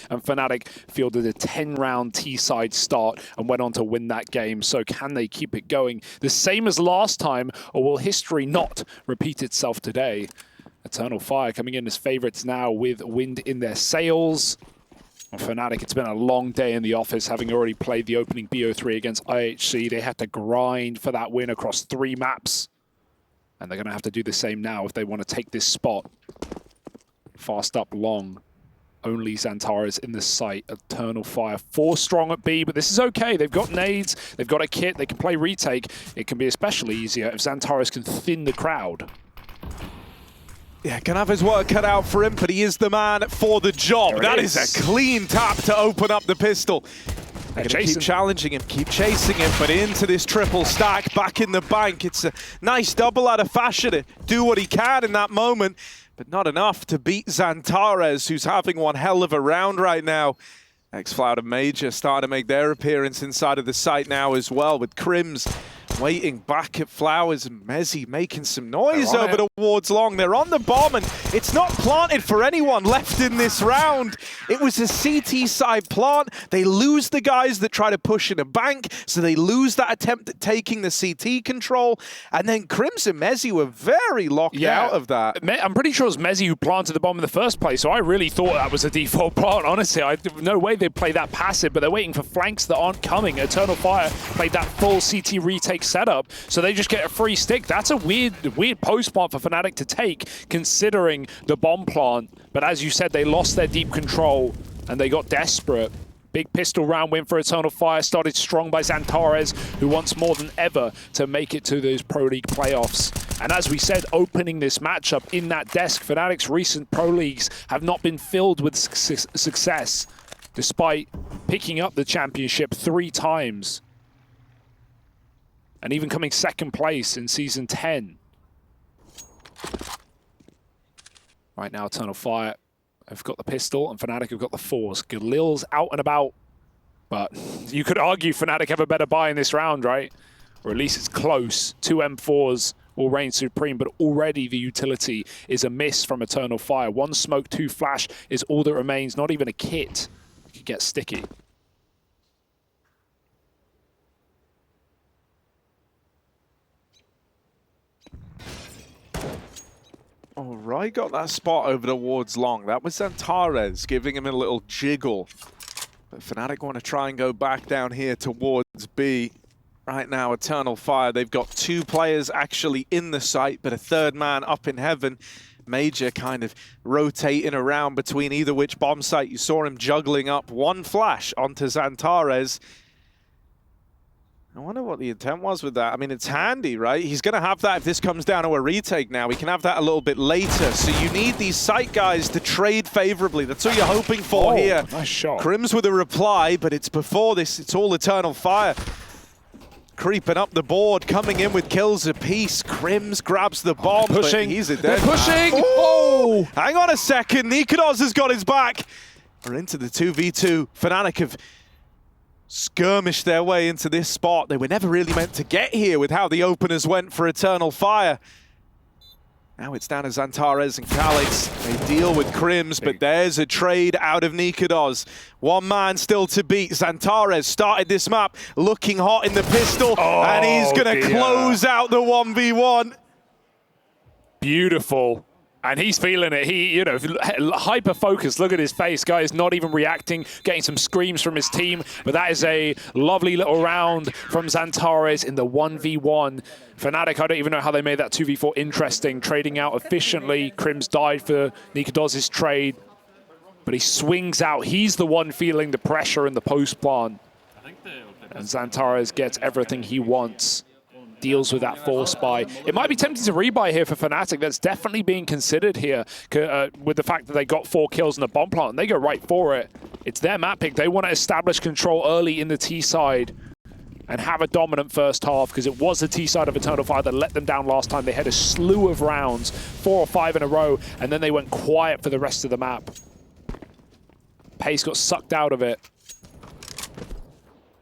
And fnatic fielded a 10-round T-side start and went on to win that game. So can they keep it going the same as last time, or will history not repeat itself today? Eternal Fire coming in as favorites now with wind in their sails. On fnatic, it's been a long day in the office, having already played the opening BO3 against IHC. They had to grind for that win across 3 maps. And they're going to have to do the same now if they want to take this spot. Fast up long. Only XANTARES in the site. Eternal Fire 4 strong at B, but this is okay. They've got nades, they've got a kit, they can play retake. It can be especially easier if XANTARES can thin the crowd. Yeah, can have his work cut out for him, but he is the man for the job. That is a clean tap to open up the pistol. They're going to keep challenging him, keep chasing him, but into this triple stack, back in the bank. It's a nice double out of fashion to do what he can in that moment, but not enough to beat XANTARES, who's having one hell of a round right now. XFloud and mezii starting to make their appearance inside of the site now as well, with KRIMZ waiting back at Flowers and mezii making some noise over towards long. They're on the bomb and it's not planted for anyone left in this round. It was a CT side plant. They lose the guys that try to push in a bank, so they lose that attempt at taking the CT control. And then KRIMZ and mezii were very locked out of that. I'm pretty sure it was mezii who planted the bomb in the first place, so I really thought that was a default plant, honestly. No way they'd play that passive, but they're waiting for flanks that aren't coming. Eternal Fire played that full CT retake setup, so they just get a free stick. That's a weird post plant for fnatic to take, considering the bomb plant. But as you said, they lost their deep control and they got desperate. Big pistol round win for Eternal Fire, started strong by XANTARES, who wants more than ever to make it to those Pro League playoffs. And as we said, opening this matchup in that desk, fnatic's recent Pro Leagues have not been filled with success, despite picking up the championship 3 times. And even coming second place in Season 10. Right now, Eternal Fire have got the pistol, and fnatic have got the force. Galil's out and about, but you could argue fnatic have a better buy in this round, right? Or at least it's close. 2 M4s will reign supreme, but already the utility is a miss from Eternal Fire. 1 smoke, 2 flash is all that remains. Not even a kit. It could get sticky. All right, got that spot over towards long. That was XANTARES giving him a little jiggle. But fnatic want to try and go back down here towards B. Right now, Eternal Fire, they've got 2 players actually in the site, but a 3rd man up in heaven. mezii kind of rotating around between either which bomb site. You saw him juggling up 1 flash onto XANTARES. I wonder what the intent was with that. I mean, it's handy, right? He's going to have that if this comes down to a retake now. We can have that a little bit later. So you need these site guys to trade favorably. That's what you're hoping for here. Nice shot. KRIMZ with a reply, but it's before this. It's all Eternal Fire. Creeping up the board, coming in with kills apiece. KRIMZ grabs the bomb, pushing. But he's a dead pushing! Man. Oh! Hang on a second. nicoodoz has got his back. We're into the 2v2. fnatic have skirmished their way into this spot. They were never really meant to get here with how the openers went for Eternal Fire. Now it's down to XANTARES and KRIMZ. They deal with KRIMZ, but there's a trade out of nicoodoz. 1 man still to beat. XANTARES started this map looking hot in the pistol, and he's going to close out the 1v1. Beautiful. And he's feeling it. He, you know, hyper-focused. Look at his face. Guy is not even reacting, getting some screams from his team. But that is a lovely little round from XANTARES in the 1v1. fnatic, I don't even know how they made that 2v4 interesting. Trading out efficiently. KRIMZ died for nicoodoz' trade. But he swings out. He's the one feeling the pressure in the post plant. And XANTARES gets everything he wants. Deals with that force buy. It might be tempting to rebuy here for fnatic. That's definitely being considered here with the fact that they got 4 kills in the bomb plant and they go right for it. It's their map pick. They want to establish control early in the T side and have a dominant first half, because it was the T side of Eternal Fire that let them down last time. They had a slew of rounds, 4 or 5 in a row, and then they went quiet for the rest of the map. Pace got sucked out of it.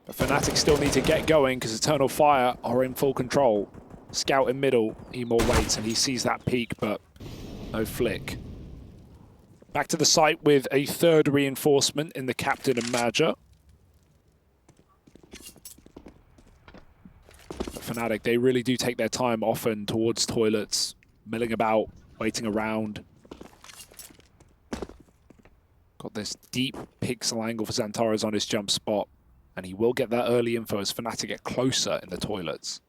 But fnatic still need to get going because Eternal Fire are in full control. Scout in middle, Emor waits and he sees that peak, but no flick. Back to the site with a third reinforcement in the captain and Major. fnatic, they really do take their time often towards toilets, milling about, waiting around. Got this deep pixel angle for XANTARES on his jump spot, and he will get that early info as fnatic get closer in the toilets.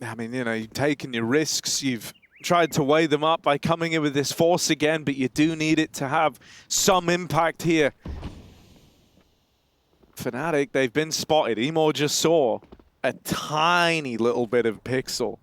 I mean, you know, you've taken your risks, you've tried to weigh them up by coming in with this force again, but you do need it to have some impact here. fnatic, they've been spotted. Emo just saw a tiny little bit of pixel.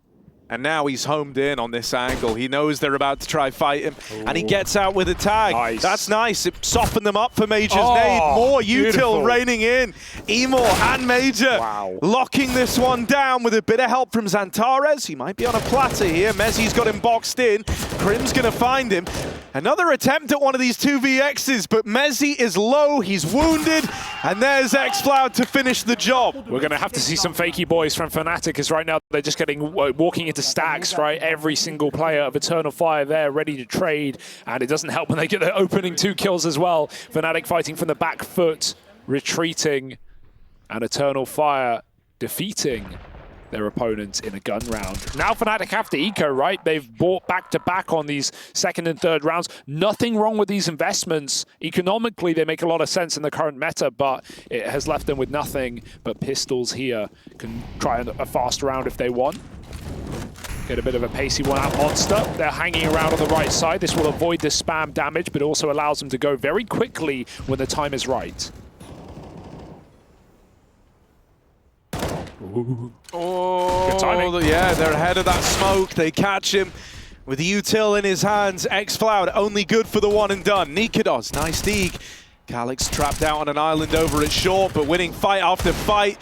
And now he's homed in on this angle. He knows they're about to try fight him. Ooh. And he gets out with a tag. Nice. That's nice. It softened them up for Major's nade. More util raining in. Emo and Major locking this one down with a bit of help from XANTARES. He might be on a platter here. Mezii's got him boxed in. KRIMZ going to find him. Another attempt at one of these 2vx's, but mezii is low. He's wounded. And there's XFloud to finish the job. We're going to have to see some fakey boys from fnatic, because right now they're just getting walking into stacks, right? Every single player of Eternal Fire there ready to trade, and it doesn't help when they get their opening 2 kills as well. fnatic fighting from the back foot, retreating, and Eternal Fire defeating their opponents in a gun round. Now fnatic have to eco, right? They've bought back-to-back on these second and third rounds. Nothing wrong with these investments. Economically, they make a lot of sense in the current meta, but it has left them with nothing but pistols here. Can try a fast round if they want. Get a bit of a pacey one out Monster. They're hanging around on the right side. This will avoid the spam damage, but also allows them to go very quickly when the time is right. Ooh. Oh, good timing. Yeah, they're ahead of that smoke. They catch him with the util in his hands. XFloud only good for the one and done. nicoodoz, nice dig. Calyx trapped out on an island over at short, but winning fight after fight.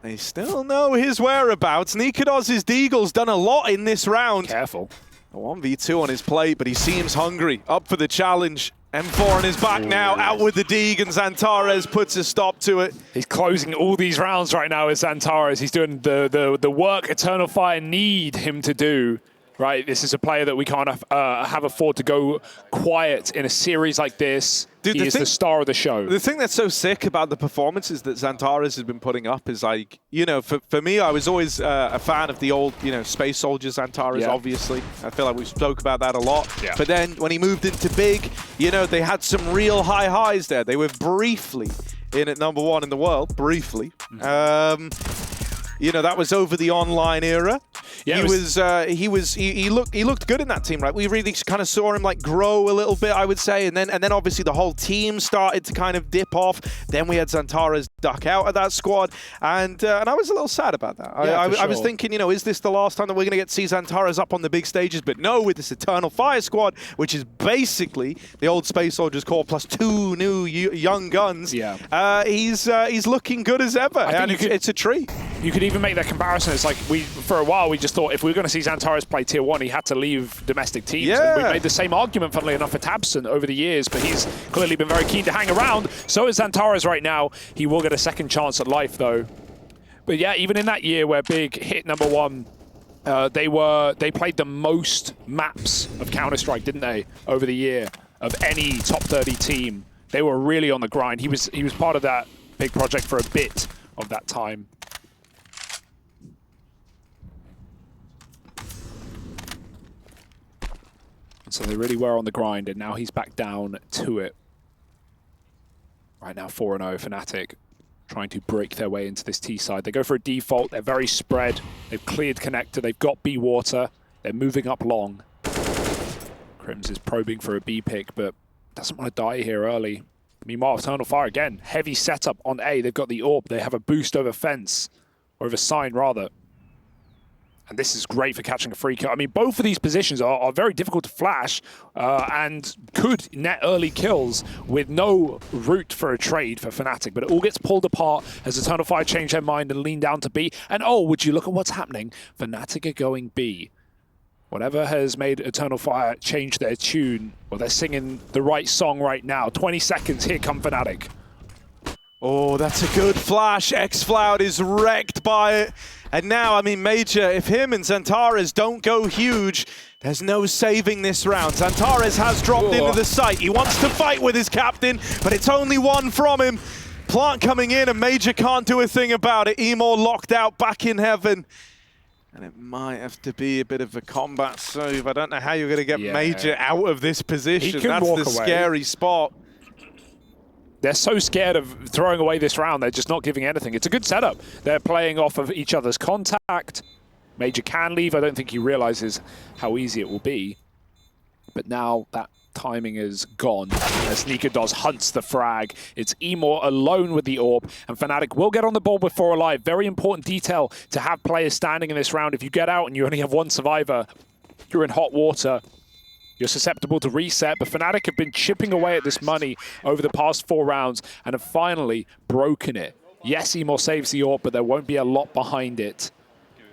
They still know his whereabouts. nicoodoz' deagle's done a lot in this round. Careful. A 1v2 on his plate, but he seems hungry. Up for the challenge. M4 on his back now, out with the dig, and XANTARES puts a stop to it. He's closing all these rounds right now with XANTARES. He's doing the work Eternal Fire need him to do. Right, this is a player that we can't have afford to go quiet in a series like this. Dude, he is the star of the show. The thing that's so sick about the performances that XANTARES has been putting up is, like, you know, for me, I was always a fan of the old, you know, Space Soldiers XANTARES, obviously. I feel like we spoke about that a lot. Yeah. But then when he moved into Big, you know, they had some real high highs there. They were briefly in at #1 in the world, briefly. You know, that was over the online era. Yeah, he looked good in that team, right? We really kind of saw him like grow a little bit, I would say, and then obviously the whole team started to kind of dip off. Then we had XANTARES duck out of that squad, and I was a little sad about that. Yeah, I was thinking, you know, is this the last time that we're going to get to see XANTARES up on the big stages? But no, with this Eternal Fire squad, which is basically the old Space Soldiers core plus 2 new young guns. Yeah, he's looking good as ever, and it's a treat. You could even make that comparison. It's like for a while we just thought if we were going to see XANTARES play Tier 1, he had to leave domestic teams. Yeah. And we've made the same argument, funnily enough, for tabseN over the years, but he's clearly been very keen to hang around. So is XANTARES right now. He will get a second chance at life, though. But yeah, even in that year where Big hit #1, they played the most maps of Counter-Strike, didn't they, over the year of any top 30 team. They were really on the grind. He was part of that big project for a bit of that time. So they really were on the grind, and now he's back down to it. Right now, 4-0 fnatic, trying to break their way into this T side. They go for a default. They're very spread. They've cleared connector. They've got B water. They're moving up long. KRIMZ is probing for a B pick, but doesn't want to die here early. Meanwhile, Eternal Fire again. Heavy setup on A. They've got the AWP. They have a boost over fence, or over sign rather. And this is great for catching a free kill. I mean, both of these positions are very difficult to flash and could net early kills with no route for a trade for fnatic. But it all gets pulled apart as Eternal Fire change their mind and lean down to B. And oh, would you look at what's happening? fnatic are going B. Whatever has made Eternal Fire change their tune, well, they're singing the right song right now. 20 seconds, here come fnatic. Oh, that's a good flash. xFloud is wrecked by it. And now, I mean, mezii, if him and XANTARES don't go huge, there's no saving this round. XANTARES has dropped into the site. He wants to fight with his captain, but it's only one from him. Plant coming in, and mezii can't do a thing about it. Emor locked out back in heaven. And it might have to be a bit of a combat save. I don't know how you're going to get mezii out of this position. That's the scary spot. They're so scared of throwing away this round, they're just not giving anything. It's a good setup. They're playing off of each other's contact. mezii can leave. I don't think he realizes how easy it will be. But now that timing is gone as nicoodoz hunts the frag. It's Emor alone with the orb, and fnatic will get on the ball with 4 alive. Very important detail to have players standing in this round. If you get out and you only have 1 survivor, you're in hot water. You're susceptible to reset, but fnatic have been chipping away at this money over the past 4 rounds and have finally broken it. Yes, Emor saves the orb, but there won't be a lot behind it.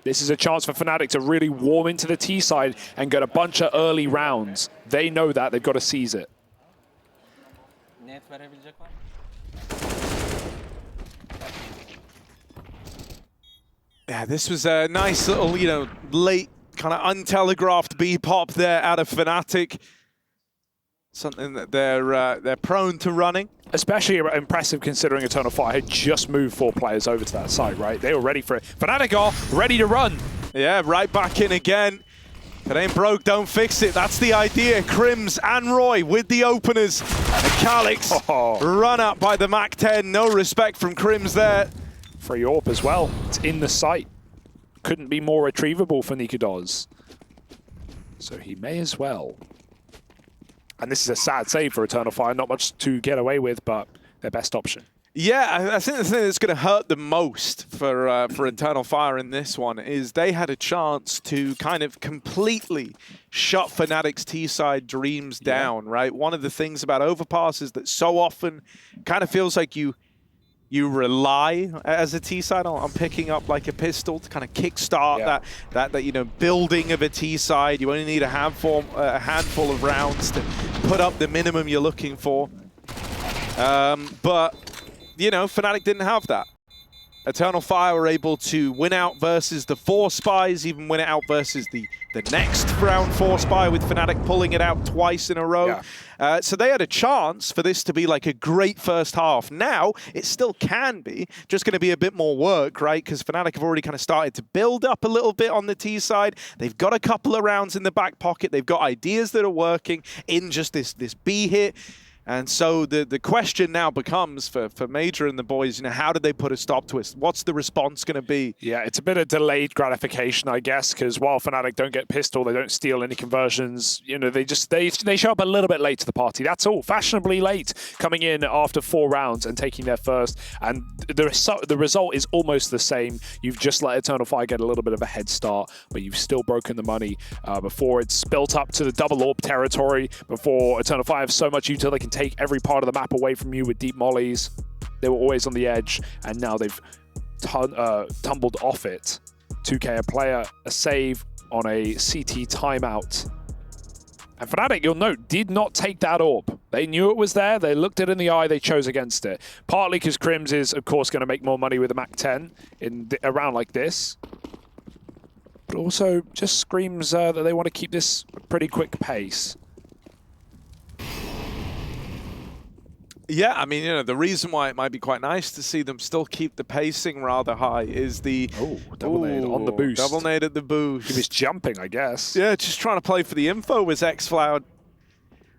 This is a chance for fnatic to really warm into the T side and get a bunch of early rounds. They know that. They've got to seize it. Yeah, this was a nice little, you know, late kind of untelegraphed B-pop there out of fnatic. Something that they're prone to running. Especially impressive considering Eternal Fire had just moved 4 players over to that side, right? They were ready for it. fnatic are ready to run. Yeah, right back in again. If it ain't broke, don't fix it. That's the idea. KRIMZ and roeJ with the openers. And Calix run up by the Mac-10. No respect from KRIMZ there. Free AWP as well. It's in the site. Couldn't be more retrievable for nicoodoz. So he may as well. And this is a sad save for Eternal Fire. Not much to get away with, but their best option. Yeah, I think the thing that's going to hurt the most for Eternal Fire in this one is they had a chance to kind of completely shut fnatic's T-side dreams down, right? One of the things about Overpass is that so often kind of feels like you rely as a T-side on picking up like a pistol to kind of kickstart that you know, building of a T-side. You only need a handful of rounds to put up the minimum you're looking for. But you know, fnatic didn't have that. Eternal Fire were able to win out versus the 4 spies, even win it out versus the next round 4 spy, with fnatic pulling it out twice in a row. Yeah. So they had a chance for this to be like a great first half. Now, it still can be, just going to be a bit more work, right? Because fnatic have already kind of started to build up a little bit on the T side. They've got a couple of rounds in the back pocket. They've got ideas that are working in just this B hit. And so the question now becomes for mezii and the boys, you know, how did they put a stop to it? What's the response going to be? Yeah, it's a bit of delayed gratification, I guess, because while fnatic don't get pistol, they don't steal any conversions. You know, they show up a little bit late to the party. That's all. Fashionably late, coming in after 4 rounds and taking their first. And the result is almost the same. You've just let Eternal Fire get a little bit of a head start, but you've still broken the money before it's built up to the double AWP territory, before Eternal Fire have so much utility, they can take every part of the map away from you with deep mollies. They were always on the edge, and now they've tumbled off it. 2K a player, a save on a CT timeout. And fnatic, you'll note, did not take that AWP. They knew it was there, they looked it in the eye, they chose against it. Partly because KRIMZ is, of course, going to make more money with a Mac-10 in a round like this. But also just screams that they want to keep this a pretty quick pace. Yeah, I mean, you know, the reason why it might be quite nice to see them still keep the pacing rather high is the... double nade on the boost. Double nade at the boost. He was jumping, I guess. Yeah, just trying to play for the info was xFloud.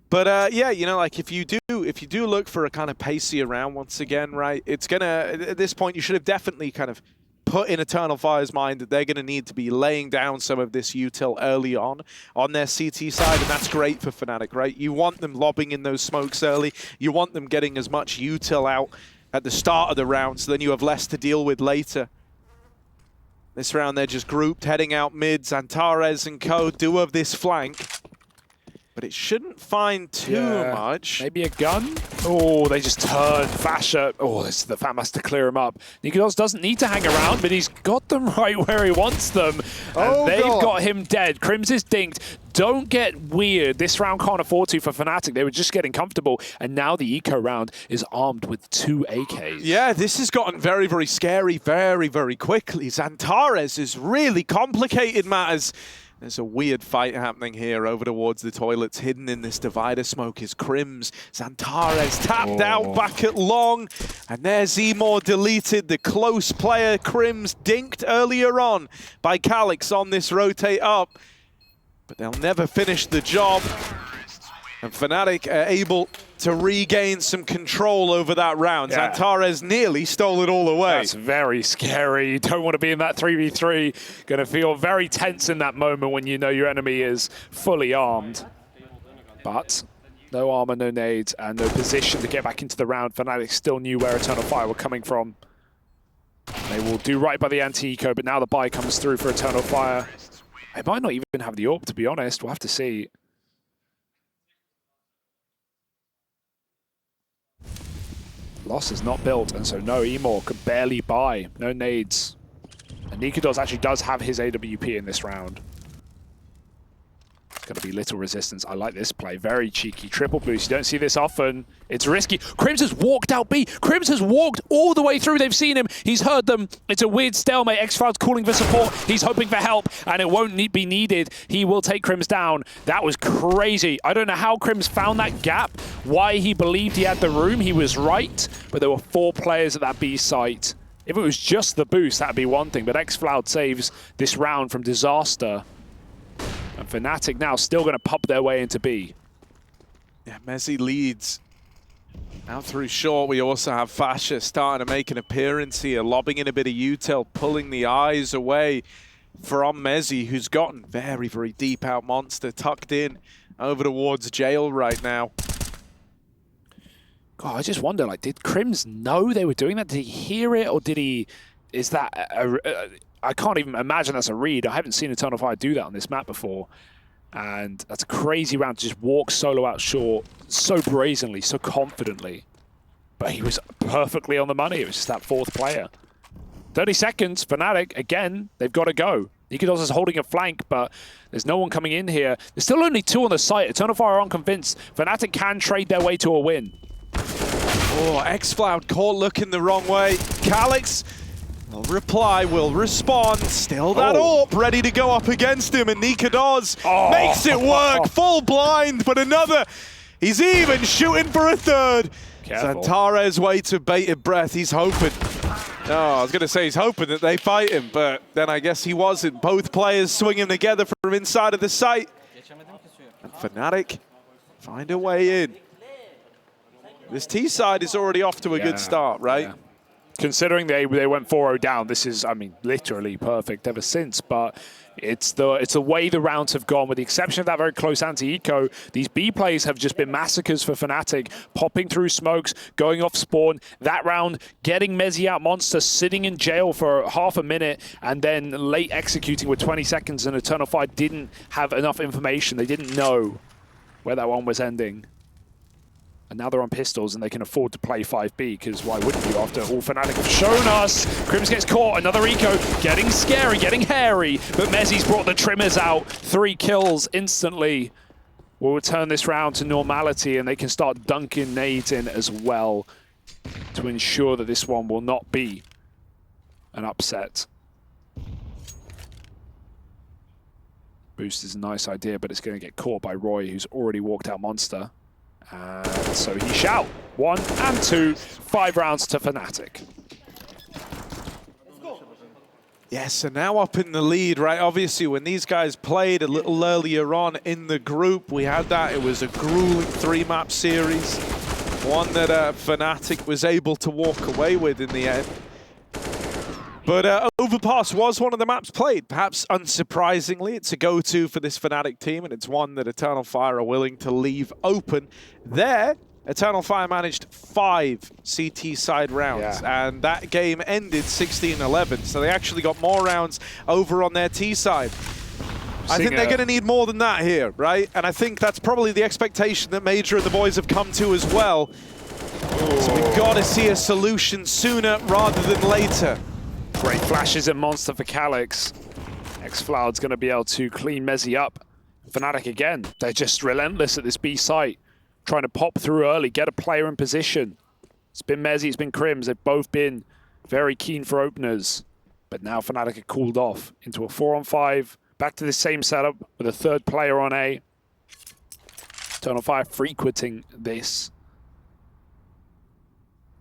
But yeah, you know, like if you do look for a kind of pacey round once again, right, it's gonna, at this point, you should have definitely kind of put in Eternal Fire's mind that they're going to need to be laying down some of this util early on their CT side, and that's great for fnatic, right? You want them lobbing in those smokes early. You want them getting as much util out at the start of the round, so then you have less to deal with later. This round, they're just grouped, heading out mid. XANTARES and co do have this flank, but it shouldn't find too much. Maybe a gun? Oh, they just turn. Fasher. Oh, this is the Fat Master to clear him up. nicoodoz doesn't need to hang around, but he's got them right where he wants them. And they've got him dead. KRIMZ is dinked. don't get weird. This round can't afford to for fnatic. They were just getting comfortable, and now the eco round is armed with 2 AKs. Yeah, this has gotten very, very scary very, very quickly. XANTARES is really complicated matters. There's a weird fight happening here over towards the toilets. Hidden in this divider smoke is KRIMZ. XANTARES tapped out back at long. And there's Emor deleted. The close player KRIMZ dinked earlier on by KRIMZ on this rotate up. But they'll never finish the job. And fnatic are able to regain some control over that round. Yeah. XANTARES nearly stole it all away. That's very scary. You don't want to be in that 3v3. Going to feel very tense in that moment when you know your enemy is fully armed. But no armor, no nades, and no position to get back into the round. fnatic still knew where Eternal Fire were coming from. They will do right by the anti-eco, but now the buy comes through for Eternal Fire. They might not even have the AWP, to be honest. We'll have to see. Loss is not built, and so no Emor could barely buy. No nades. And nicoodoz actually does have his AWP in this round. It's going to be little resistance. I like this play. Very cheeky. Triple boost. You don't see this often. It's risky. KRIMZ has walked out B. KRIMZ has walked all the way through. They've seen him. He's heard them. It's a weird stalemate. XFloud's calling for support. He's hoping for help, and it won't be needed. He will take KRIMZ down. That was crazy. I don't know how KRIMZ found that gap, why he believed he had the room. He was right, but there were 4 players at that B site. If it was just the boost, that'd be one thing, but XFloud saves this round from disaster. And fnatic now still going to pop their way into B. Yeah, mezii leads. Out through short, we also have Fasha starting to make an appearance here, lobbing in a bit of util, pulling the eyes away from mezii, who's gotten very, very deep out monster, tucked in over towards jail right now. God, I just wonder, like, did KRIMZ know they were doing that? Did he hear it, or did he... Is that... I can't even imagine that's a read. I haven't seen Eternal Fire do that on this map before. And that's a crazy round to just walk solo out short so brazenly, so confidently. But he was perfectly on the money. It was just that 4th player. 30 seconds, fnatic, again, they've got to go. nicoodoz is holding a flank, but there's no one coming in here. There's still only 2 on the site. Eternal Fire are unconvinced. fnatic can trade their way to a win. Oh, XFloud caught looking the wrong way. KRIMZ will reply, will respond. Still that AWP ready to go up against him, and nicoodoz makes it work. Full blind, but another. He's even shooting for a 3rd. XANTARES way to bated breath. He's hoping. Oh, I was going to say he's hoping that they fight him, but then I guess he wasn't. Both players swinging together from inside of the site. And fnatic find a way in. This T side is already off to a good start, right? Yeah. Considering they went 4-0 down, this is, I mean, literally perfect ever since. But it's the way the rounds have gone, with the exception of that very close anti-eco. These B plays have just been massacres for fnatic, popping through smokes, going off spawn. That round, getting mezii out monster, sitting in jail for half a minute, and then late executing with 20 seconds. And Eternal Fire didn't have enough information. They didn't know where that one was ending. And now they're on pistols, and they can afford to play 5B, because why wouldn't you after all fnatic have shown us? KRIMZ gets caught, another eco, getting scary, getting hairy, but mezii's brought the trimmers out. 3 kills instantly will return this round to normality, and they can start dunking nades in as well to ensure that this one will not be an upset. Boost is a nice idea, but it's going to get caught by roeJ, who's already walked out monster. And so he shall. 1 and 2, 5 rounds to fnatic. Yes, so now up in the lead, right? Obviously, when these guys played a little earlier on in the group, we had that. It was a grueling 3-map series. One that fnatic was able to walk away with in the end. But Overpass was one of the maps played. Perhaps unsurprisingly, it's a go-to for this fnatic team, and it's one that Eternal Fire are willing to leave open. There, Eternal Fire managed 5 CT side rounds, and that game ended 16-11. So they actually got more rounds over on their T side. I think they're going to need more than that here, right? And I think that's probably the expectation that Major and the boys have come to as well. So we've got to see a solution sooner rather than later. Great flashes at monster for KRIMZ. XFloud's going to be able to clean mezii up fnatic again, they're just relentless at this B site, trying to pop through early, get a player in position. It's been mezii, it's been KRIMZ, they've both been very keen for openers. But now fnatic are cooled off into a 4-on-5, back to the same setup with a third player on A. Eternal Fire frequenting this.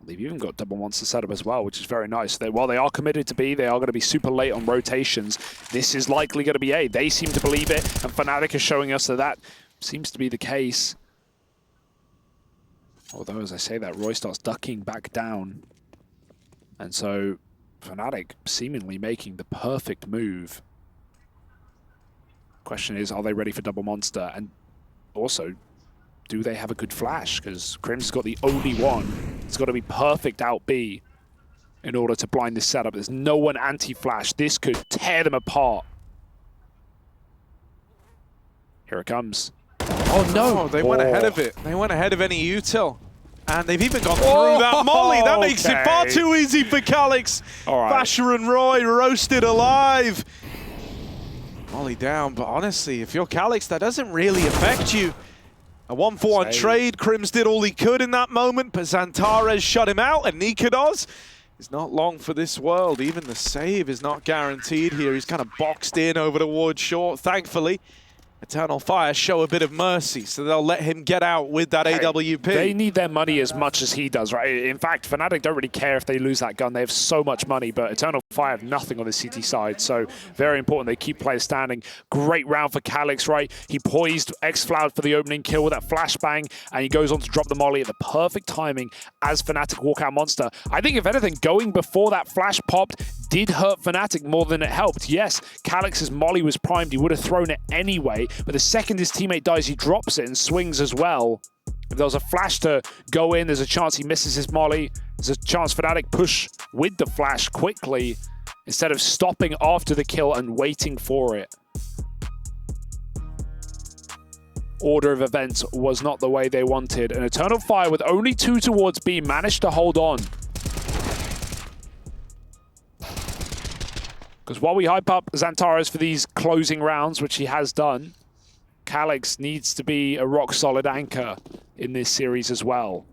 They've even got double monster setup as well, which is very nice. While they are committed to B, they are going to be super late on rotations. This is likely going to be A. They seem to believe it, and fnatic is showing us that that seems to be the case. Although, as I say that, roeJ starts ducking back down. And so, fnatic seemingly making the perfect move. Question is, are they ready for double monster? And also, do they have a good flash? Because KRIMZ has got the only one. It's got to be perfect out B in order to blind this setup. There's no one anti-flash. This could tear them apart. Here it comes. Oh no, they went ahead of it. They went ahead of any util. And they've even gone through that molly. That makes it far too easy for KRIMZ. All right. Basher and roeJ roasted alive. Molly down, but honestly, if you're KRIMZ, that doesn't really affect you. A 1-4 on trade. KRIMZ did all he could in that moment, but XANTARES shut him out, and nicoodoz is not long for this world. Even the save is not guaranteed here. He's kind of boxed in over towards short, thankfully. Eternal Fire show a bit of mercy, so they'll let him get out with that AWP. They need their money as much as he does, right? In fact, fnatic don't really care if they lose that gun. They have so much money, but Eternal Fire have nothing on the CT side, so very important they keep players standing. Great round for KRIMZ, right? He poised X-Floud for the opening kill with that flashbang, and he goes on to drop the molly at the perfect timing as fnatic walk out monster. I think, if anything, going before that flash popped did hurt fnatic more than it helped. Yes, KRIMZ's molly was primed. He would have thrown it anyway, but the second his teammate dies, he drops it and swings as well. If there was a flash to go in, there's a chance he misses his molly. There's a chance fnatic push with the flash quickly instead of stopping after the kill and waiting for it. Order of events was not the way they wanted. And Eternal Fire, with only 2 towards B, managed to hold on. Because while we hype up XANTARES for these closing rounds, which he has done, KRIMZ needs to be a rock-solid anchor in this series as well.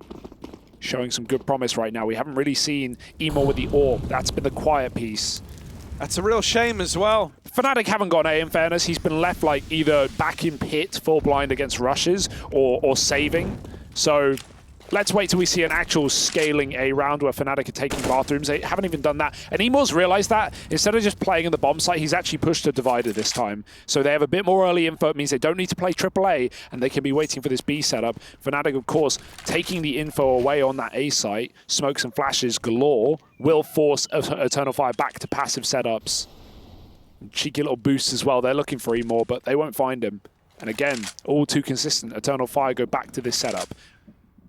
Showing some good promise right now. We haven't really seen Emo with the AWP. That's been the quiet piece. That's a real shame as well. fnatic haven't gone A, in fairness. He's been left like either back in pit, full blind against rushes, or saving. So let's wait till we see an actual scaling A round where fnatic are taking bathrooms. They haven't even done that. And Emo's realized that instead of just playing in the bomb site, he's actually pushed a divider this time. So they have a bit more early info. It means they don't need to play AAA, and they can be waiting for this B setup. fnatic, of course, taking the info away on that A site, smokes and flashes galore, will force Eternal Fire back to passive setups. Cheeky little boosts as well. They're looking for Emo, but they won't find him. And again, all too consistent. Eternal Fire go back to this setup.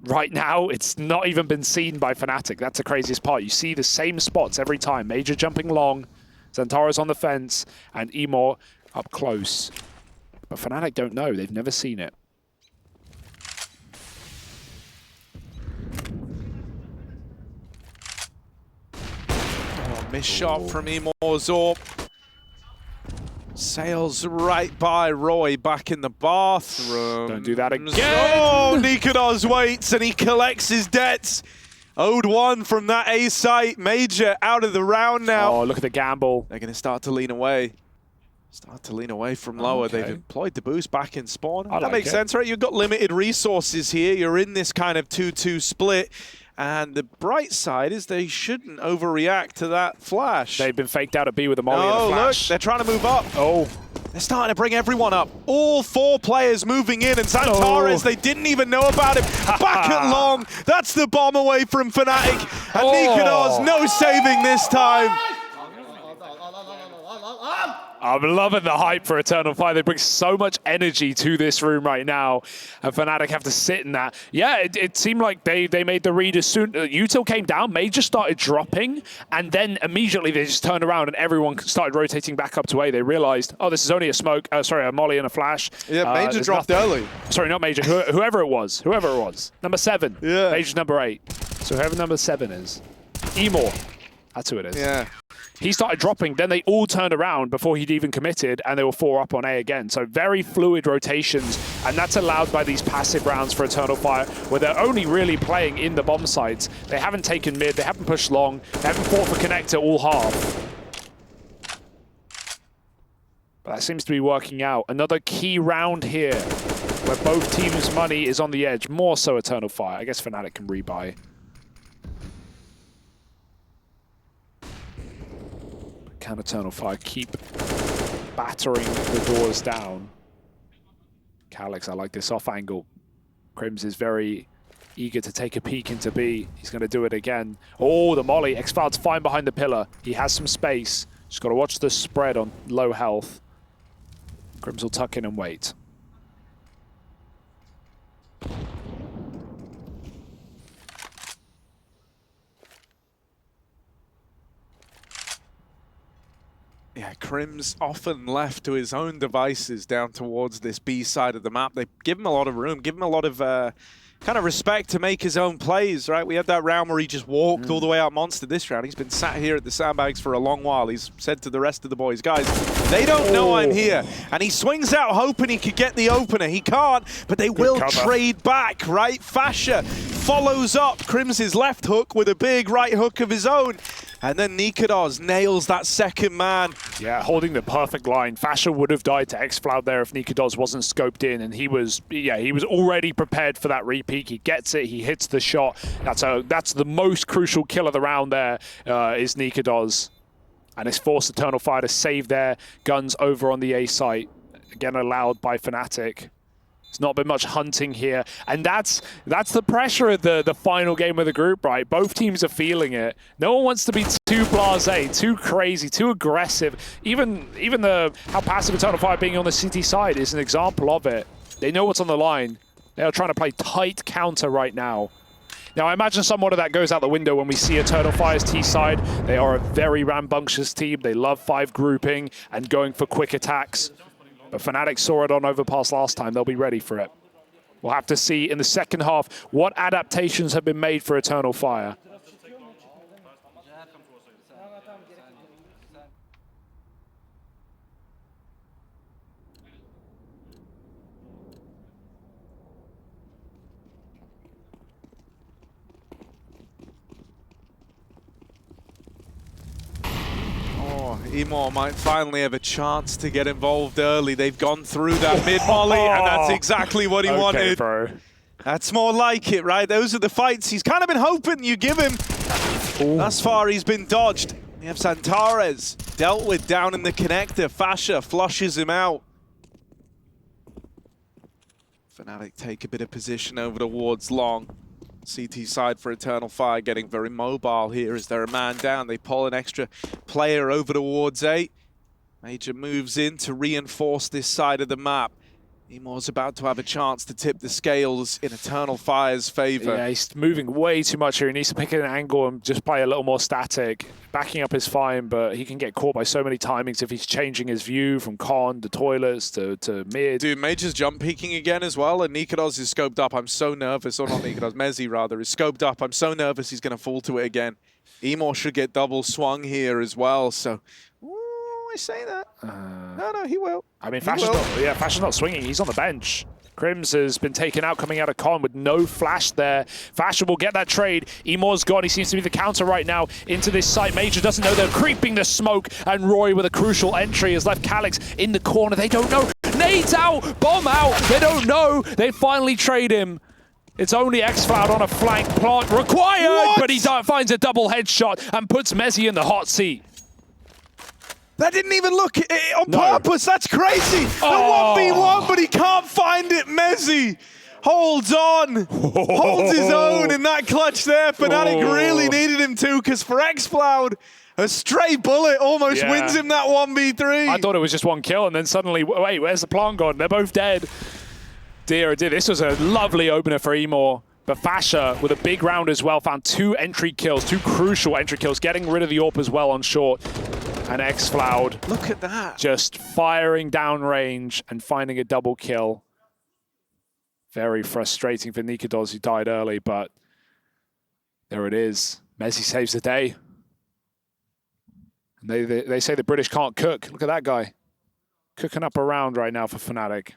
Right now, it's not even been seen by fnatic. That's the craziest part. You see the same spots every time. Major jumping long, XANTARES on the fence, and Emo up close. But fnatic don't know. They've never seen it. Oh, missed shot from Emo's AWP. Sails right by roeJ, back in the bathroom. Don't do that again. Oh, nicoodoz waits and he collects his debts. Owed 1 from that A site. Major out of the round now. Oh, look at the gamble. They're going to start to lean away. Start to lean away from lower. Okay. They've employed the boost back in spawn. That makes sense, right? You've got limited resources here. You're in this kind of 2-2 split. And the bright side is they shouldn't overreact to that flash. They've been faked out at B with a molly and a flash. Look, they're trying to move up. Oh. They're starting to bring everyone up. All 4 players moving in, and XANTARES, they didn't even know about him. Back at long. That's the bomb away from fnatic. And nicoodoz, no saving this time. I'm loving the hype for Eternal Fire. They bring so much energy to this room right now, and fnatic have to sit in that. Yeah, it seemed like they made the read as soon. Util came down, Major started dropping, and then immediately they just turned around and everyone started rotating back up to A. They realized, oh, this is only a smoke. Sorry, a molly and a flash. Yeah, Major dropped early. Sorry, not Major. Whoever it was. Number 7. Yeah. Major's number 8. So whoever number 7 is. Emo. That's who it is. Yeah. He started dropping, then they all turned around before he'd even committed, and they were 4 up on A again. So very fluid rotations, and that's allowed by these passive rounds for Eternal Fire, where they're only really playing in the bomb sites. They haven't taken mid, they haven't pushed long, they haven't fought for connector all half. But that seems to be working out. Another key round here, where both teams' money is on the edge, more so Eternal Fire. I guess fnatic can rebuy. Can Eternal Fire keep battering the doors down? KRIMZ, I like this off angle. KRIMZ is very eager to take a peek into B. He's going to do it again. Oh, the molly. XCloud's fine behind the pillar. He has some space. Just got to watch the spread on low health. KRIMZ will tuck in and wait. Yeah, KRIMZ often left to his own devices down towards this B side of the map. They give him a lot of room, give him a lot of kind of respect to make his own plays, right? We had that round where he just walked all the way out monster. This round, he's been sat here at the sandbags for a long while. He's said to the rest of the boys, guys, they don't know I'm here. And he swings out hoping he could get the opener. He can't, but they will trade back, right? Fasha follows up KRIMZ's left hook with a big right hook of his own. And then nicoodoz nails that second man. Yeah, holding the perfect line. Fasha would have died to XFloud there if nicoodoz wasn't scoped in, and he was already prepared for that repeat. He gets it, he hits the shot. That's the most crucial kill of the round there, is nicoodoz. And it's forced Eternal Fire to save their guns over on the A site. Again, allowed by fnatic. There's not been much hunting here, and that's the pressure of the final game of the group, right? Both teams are feeling it. No one wants to be too blasé, too crazy, too aggressive. Even how passive Eternal Fire being on the CT side is an example of it. They know what's on the line. They are trying to play tight counter right now. Now, I imagine somewhat of that goes out the window when we see Eternal Fire's T side. They are a very rambunctious team. They love 5 grouping and going for quick attacks. But fnatic saw it on Overpass last time. They'll be ready for it. We'll have to see in the second half what adaptations have been made for Eternal Fire. Emor might finally have a chance to get involved early. They've gone through that mid-molly, and that's exactly what he wanted. Bro. That's more like it, right? Those are the fights he's kind of been hoping you give him. Thus far, he's been dodged. We have XANTARES dealt with down in the connector. Fasha flushes him out. fnatic take a bit of position over towards long. CT side for Eternal Fire getting very mobile here. Is there a man down? They pull an extra player over towards A. mezii moves in to reinforce this side of the map. Emor's about to have a chance to tip the scales in Eternal Fire's favor. Yeah, he's moving way too much here. He needs to pick an angle and just play a little more static. Backing up is fine, but he can get caught by so many timings if he's changing his view from con to toilets to mid. Dude, mejii's jump peeking again as well, and nicoodoz is scoped up. I'm so nervous, or not nicoodoz, mezii rather, is scoped up. I'm so nervous he's going to fall to it again. Emor should get double swung here as well, so... I say that. No, he will. I mean, Fasha's not swinging. He's on the bench. KRIMZ has been taken out coming out of con with no flash there. Fasha will get that trade. Emor's gone. He seems to be the counter right now into this site. mezii doesn't know they're creeping the smoke, and roeJ with a crucial entry has left KRIMZ in the corner. They don't know. Nades out, bomb out. They don't know. They finally trade him. It's only XFloud on a flank plant required, but he finds a double headshot and puts mezii in the hot seat. That didn't even look on purpose. That's crazy. The 1v1, but he can't find it. mezii holds on. Holds his own in that clutch there. fnatic really needed him to, because for XFloud, a stray bullet almost wins him that 1v3. I thought it was just one kill, and then suddenly, wait, where's the plant gone? They're both dead. Dear, oh dear. This was a lovely opener for Emor. But Fasha, with a big round as well, found 2 entry kills, 2 crucial entry kills, getting rid of the AWP as well on short. And XFloud, look at that, just firing down range and finding a double kill. Very frustrating for nicoodoz, who died early, but there it is. mezii saves the day. And they say the British can't cook. Look at that guy. Cooking up a round right now for fnatic.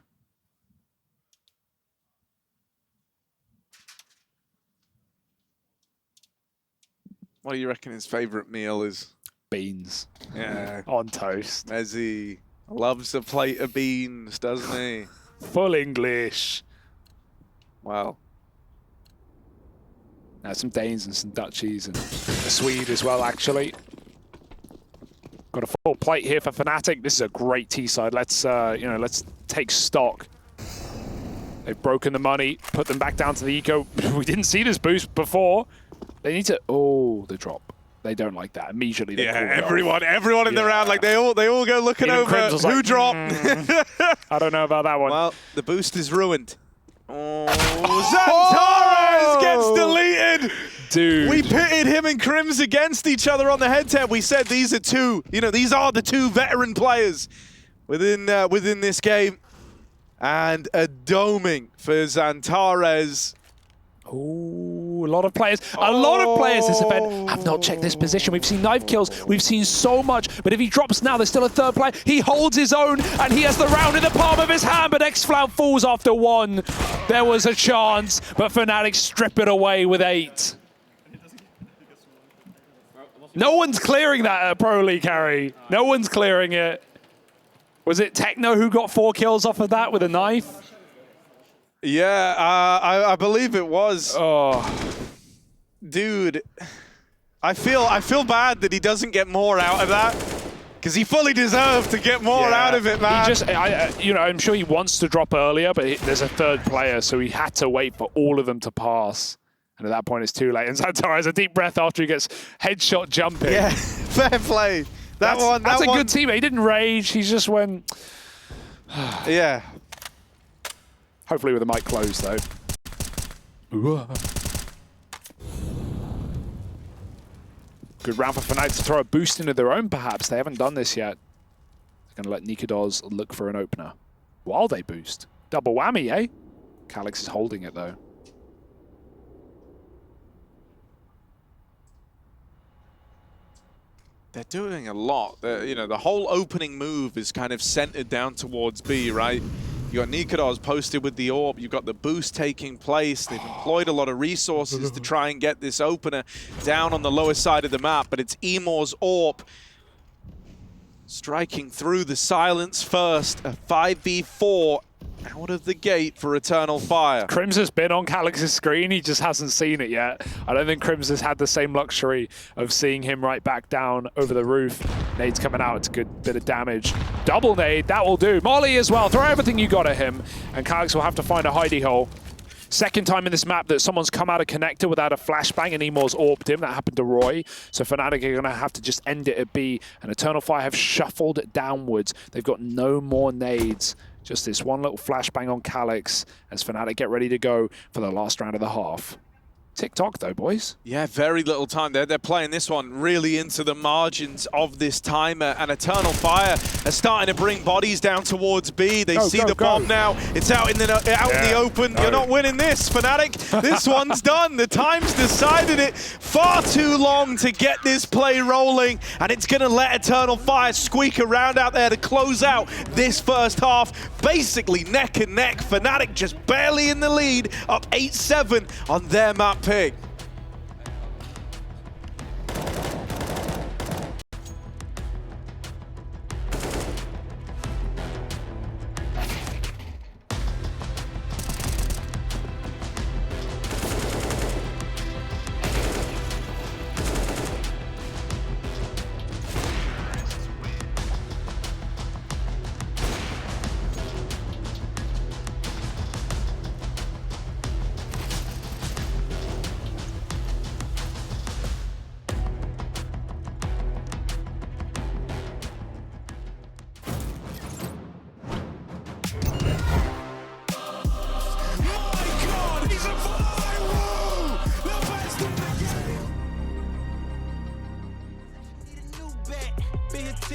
What do you reckon his favorite meal is? Beans. Yeah. On toast. Mezii loves a plate of beans, doesn't he? Full English. Wow. Now some Danes and some Dutchies and a Swede as well, actually. Got a full plate here for fnatic. This is a great T side. Let's let's take stock. They've broken the money, put them back down to the eco. We didn't see this boost before. They need to. Oh, the drop. They don't like that. Immediately, they everyone in the round, like they all go looking Even over. KRIMZ was Who like, dropped? I don't know about that one. Well, the boost is ruined. Oh, XANTARES gets deleted. Dude. We pitted him and KRIMZ against each other on the head-to-head. We said these are these are the two veteran players within this game. And a doming for XANTARES. Ooh, a lot of players this event have not checked this position. We've seen knife kills, we've seen so much, but if he drops now, there's still a third player. He holds his own, and he has the round in the palm of his hand, but XFlout falls after one. There was a chance, but fnatic strip it away with 8. No one's clearing that Pro League carry. No one's clearing it. Was it Techno who got 4 kills off of that with a knife? Yeah, I believe it was. Oh, dude, I feel bad that he doesn't get more out of that, because he fully deserved to get more out of it, man. He just, I'm sure he wants to drop earlier, but there's a third player, so he had to wait for all of them to pass. And at that point, it's too late. And XANTARES has a deep breath after he gets headshot jumping. Yeah, fair play. That's a good teammate. He didn't rage. He just went. Yeah. Hopefully with the mic closed, though. Good round for fnatic to throw a boost into their own, perhaps. They haven't done this yet. They're going to let nicoodoz look for an opener while they boost. Double whammy, eh? KRIMZ is holding it, though. They're doing a lot. The whole opening move is kind of centered down towards B, right? You got nicoodoz posted with the AWP. You've got the boost taking place. They've employed a lot of resources to try and get this opener down on the lower side of the map, but it's Emor's AWP striking through the silence first. A 5v4 out of the gate for Eternal Fire. KRIMZ has been on KRIMZ's screen, he just hasn't seen it yet. I don't think KRIMZ has had the same luxury of seeing him right back down over the roof. Nade's coming out, it's a good bit of damage. Double nade, that will do. Molly as well, throw everything you got at him, and KRIMZ will have to find a hidey hole. Second time in this map that someone's come out of connector without a flashbang and Emor's AWP'd him. That happened to roeJ. So fnatic are going to have to just end it at B. And Eternal Fire have shuffled downwards. They've got no more nades. Just this one little flashbang on KRIMZ as fnatic get ready to go for the last round of the half. TikTok though, boys. Yeah, very little time. They're playing this one really into the margins of this timer, and Eternal Fire are starting to bring bodies down towards B. They see the bomb now. It's out in the open. You're not winning this, fnatic. This one's done. The time's decided it. Far too long to get this play rolling, and it's going to let Eternal Fire squeak around out there to close out this first half. Basically neck and neck. fnatic just barely in the lead, up 8-7 on their map pick.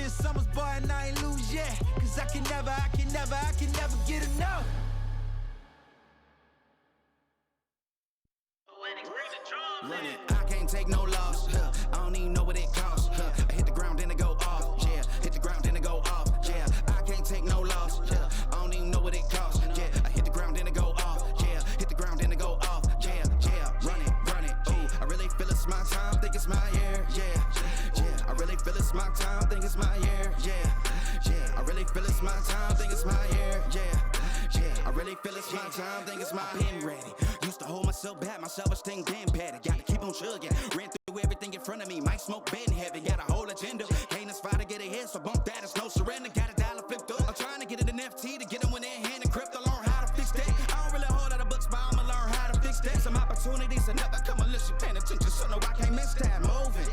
Summers, boy, and I ain't lose yet. Cause I can never get enough. Running, I can't take no loss. I don't even know what it costs. I hit the ground, then I go up. feel it's my time, think it's my pen ready. Used to hold myself back, my self-esteem been better. Gotta keep on chugging, ran through everything in front of me. Might smoke bed heavy, got a whole agenda. Can't aspire to get ahead, so bump that, it's no surrender. Got a dollar flipped up, I'm trying to get it in FT to get them when they're hand and crypto. Learn how to fix that. I don't really hold out of books, but I'ma learn how to fix that. Some opportunities and never come unless you paying attention, so no, I can't miss that. Moving,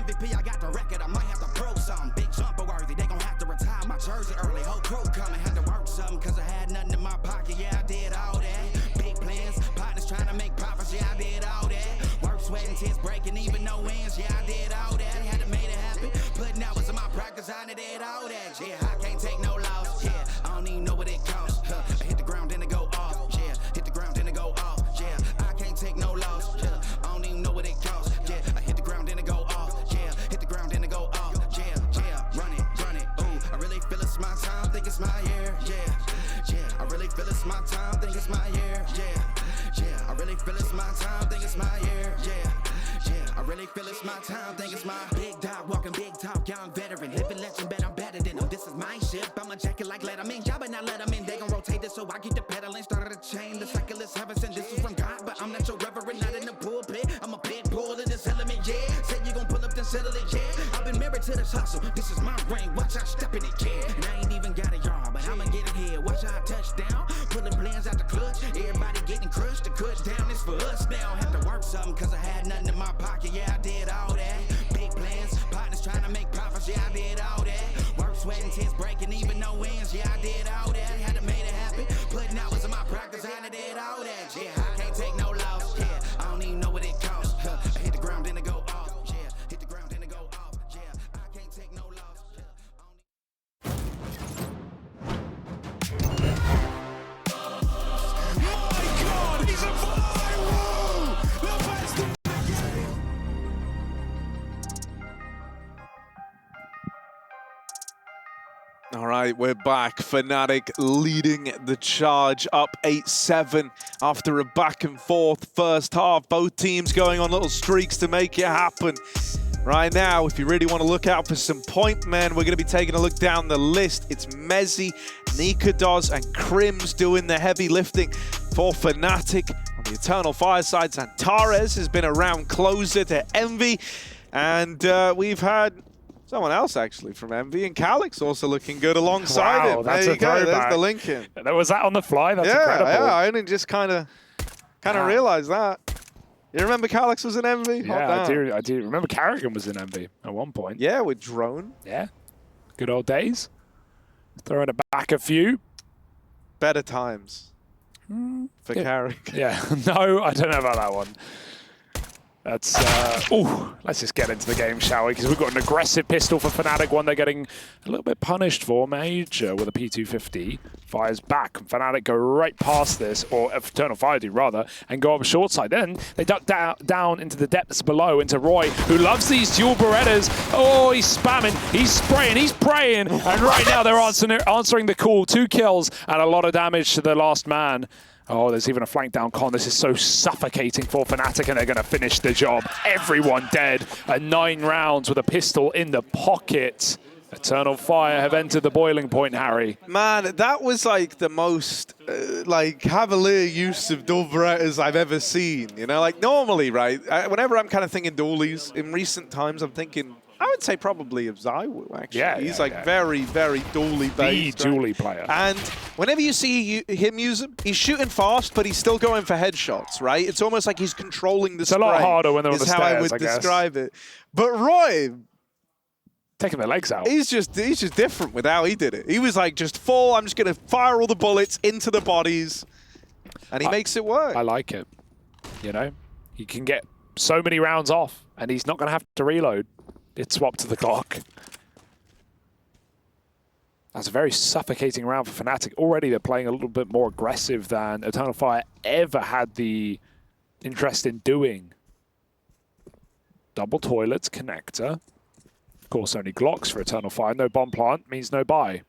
MVP, I got the record, I might have to pro something. Big jumper worthy, they gon' have to retire my jersey early. Whole crew coming, had to work something, cause I had nothing in my pocket, yeah, I did all that. Big plans, partners trying to make profits, yeah, I did all that. Work, sweat, and tears breaking, even no wins, yeah, I did all that. Had to make it happen, putting hours in my practice, I did all that. Yeah, I can't take no loss, yeah, I don't even know what it costs. I hit the ground, then it go off, yeah, hit the ground, then it go off, yeah, I can't take no loss, yeah, I don't even know what it costs, yeah, I hit the ground, then it go off, yeah, hit the ground, then it go off, yeah, run it, ooh, I really feel it's my time, think it's my year, yeah, I really feel it's my time, think it's my year, yeah, I really feel it's my time, think it's my year, yeah, I really feel it's my time, think it's my big dog, walking big talk, young veteran, living legend, bet I'm better than them, this is my ship, I'm a jacket like Letterman, y'all better not let them in, they gon' rotate this, so I keep the pedaling, started a chain, the cycle is heaven sent, this is from God, but I'm not your reverend, not in the pulpit, I'm a big bull in this element, yeah, say you gon' pull up, then settle it, yeah, I've been married to this hustle, this is my ring, watch I step in it, yeah, and I ain't even got a yard, but I'ma get it here, watch I touch down, pulling plans out the clutch, everybody getting crushed, the cut down is for us now, have to work something, cause I had nothing in my pocket, yeah, I did all that, big plans, partners trying to make profits, yeah, I did all that, work, sweat, and tears breaking, even no wins, yeah, I did all that, had to make it happen, putting hours in my practice, I did all that, yeah, I can't take no loss, yeah, I don't even know what it costs, I hit the ground, then it go off, yeah, hit the ground, then it go off, yeah, I can't take no loss, yeah, My God, he's a viral! The best in All right, we're back. fnatic leading the charge, up 8-7 after a back and forth first half. Both teams going on little streaks to make it happen. Right now, if you really want to look out for some point men, we're going to be taking a look down the list. It's mezii, nicoodoz, and KRIMZ doing the heavy lifting for fnatic. On the Eternal Fire side, XANTARES has been a round closer to Envy. And we've had someone else actually from Envy, and Calix also looking good alongside him. That's there you go, throwback. there's the link in. Was that on the fly? That's incredible. Yeah, I only just kind of realized that. You remember Calix was in Envy? Yeah, I do. Remember Carrigan was in Envy at one point. Yeah, with Drone. Yeah, good old days. Throwing it back a few. Better times for Carrigan. Yeah, no, I don't know about that one. That's, let's just get into the game, shall we? Because we've got an aggressive pistol for fnatic, one they're getting a little bit punished for. mezii with a P250 fires back. fnatic go right past this, or Eternal Fire do rather, and go up short side. Then they duck down into the depths below, into roeJ, who loves these dual Berettas. Oh, he's spamming, he's spraying, he's praying, and right now they're answering the call. 2 kills and a lot of damage to the last man. Oh, there's even a flank down con. This is so suffocating for fnatic, and they're going to finish the job. Everyone dead. 9 rounds with a pistol in the pocket. Eternal Fire have entered the boiling point, Harry. Man, that was like the most cavalier use of dual Berettas I've ever seen. You know, like normally, right? Whenever I'm kind of thinking dualies in recent times, I'm thinking, I would say probably of ZywOo, actually. Yeah, he's yeah. very, very dually based. The dually player. And whenever you see him use him, he's shooting fast, but he's still going for headshots, right? It's almost like he's controlling the spray. It's a lot harder when they're on the stairs, how I would describe it. But roeJ, taking their legs out. He's just different with how he did it. He was like, just full, I'm just going to fire all the bullets into the bodies. And he makes it work. I like it. You know, he can get so many rounds off, and he's not going to have to reload. It's swapped to the clock. That's a very suffocating round for fnatic. Already they're playing a little bit more aggressive than Eternal Fire ever had the interest in doing. Double toilets, connector. Of course, only Glocks for Eternal Fire. No bomb plant means no buy.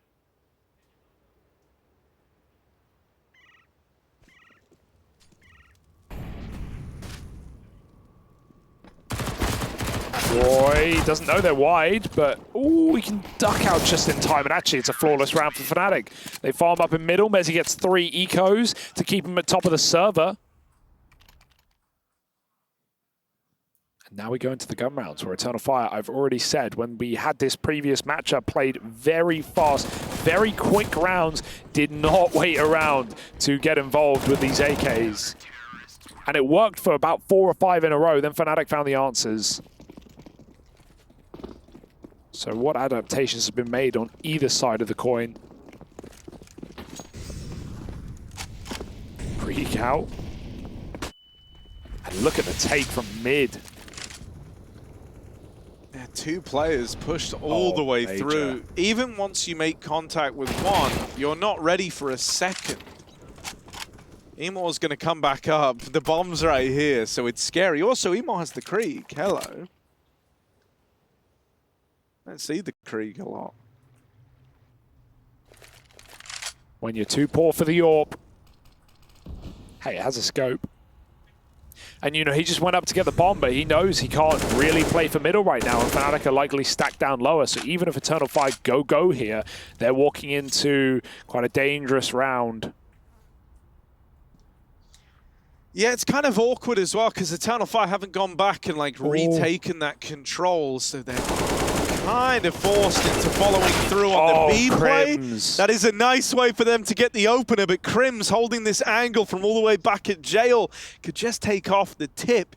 roeJ doesn't know they're wide, but ooh, he can duck out just in time. And actually, it's a flawless round for fnatic. They farm up in middle. mezii gets 3 ecos to keep him at top of the server. And now we go into the gun rounds where Eternal Fire, I've already said, when we had this previous matchup, played very fast, very quick rounds, did not wait around to get involved with these AKs. And it worked for about 4 or 5 in a row. Then fnatic found the answers. So what adaptations have been made on either side of the coin? Freak out. And look at the take from mid. Yeah, 2 players pushed all the way through. Even once you make contact with one, you're not ready for a second. Emor's going to come back up. The bomb's right here, so it's scary. Also, Emor has the Krieg. Hello. I see the Krieg a lot. When you're too poor for the AWP. Hey, it has a scope. And, you know, he just went up to get the bomb, but he knows he can't really play for middle right now, and fnatic are likely stacked down lower. So even if Eternal Fire go here, they're walking into quite a dangerous round. Yeah, it's kind of awkward as well, because Eternal Fire haven't gone back and, like, retaken that control, so they're kind of forced into following through on the B play. KRIMZ. That is a nice way for them to get the opener, but KRIMZ holding this angle from all the way back at jail could just take off the tip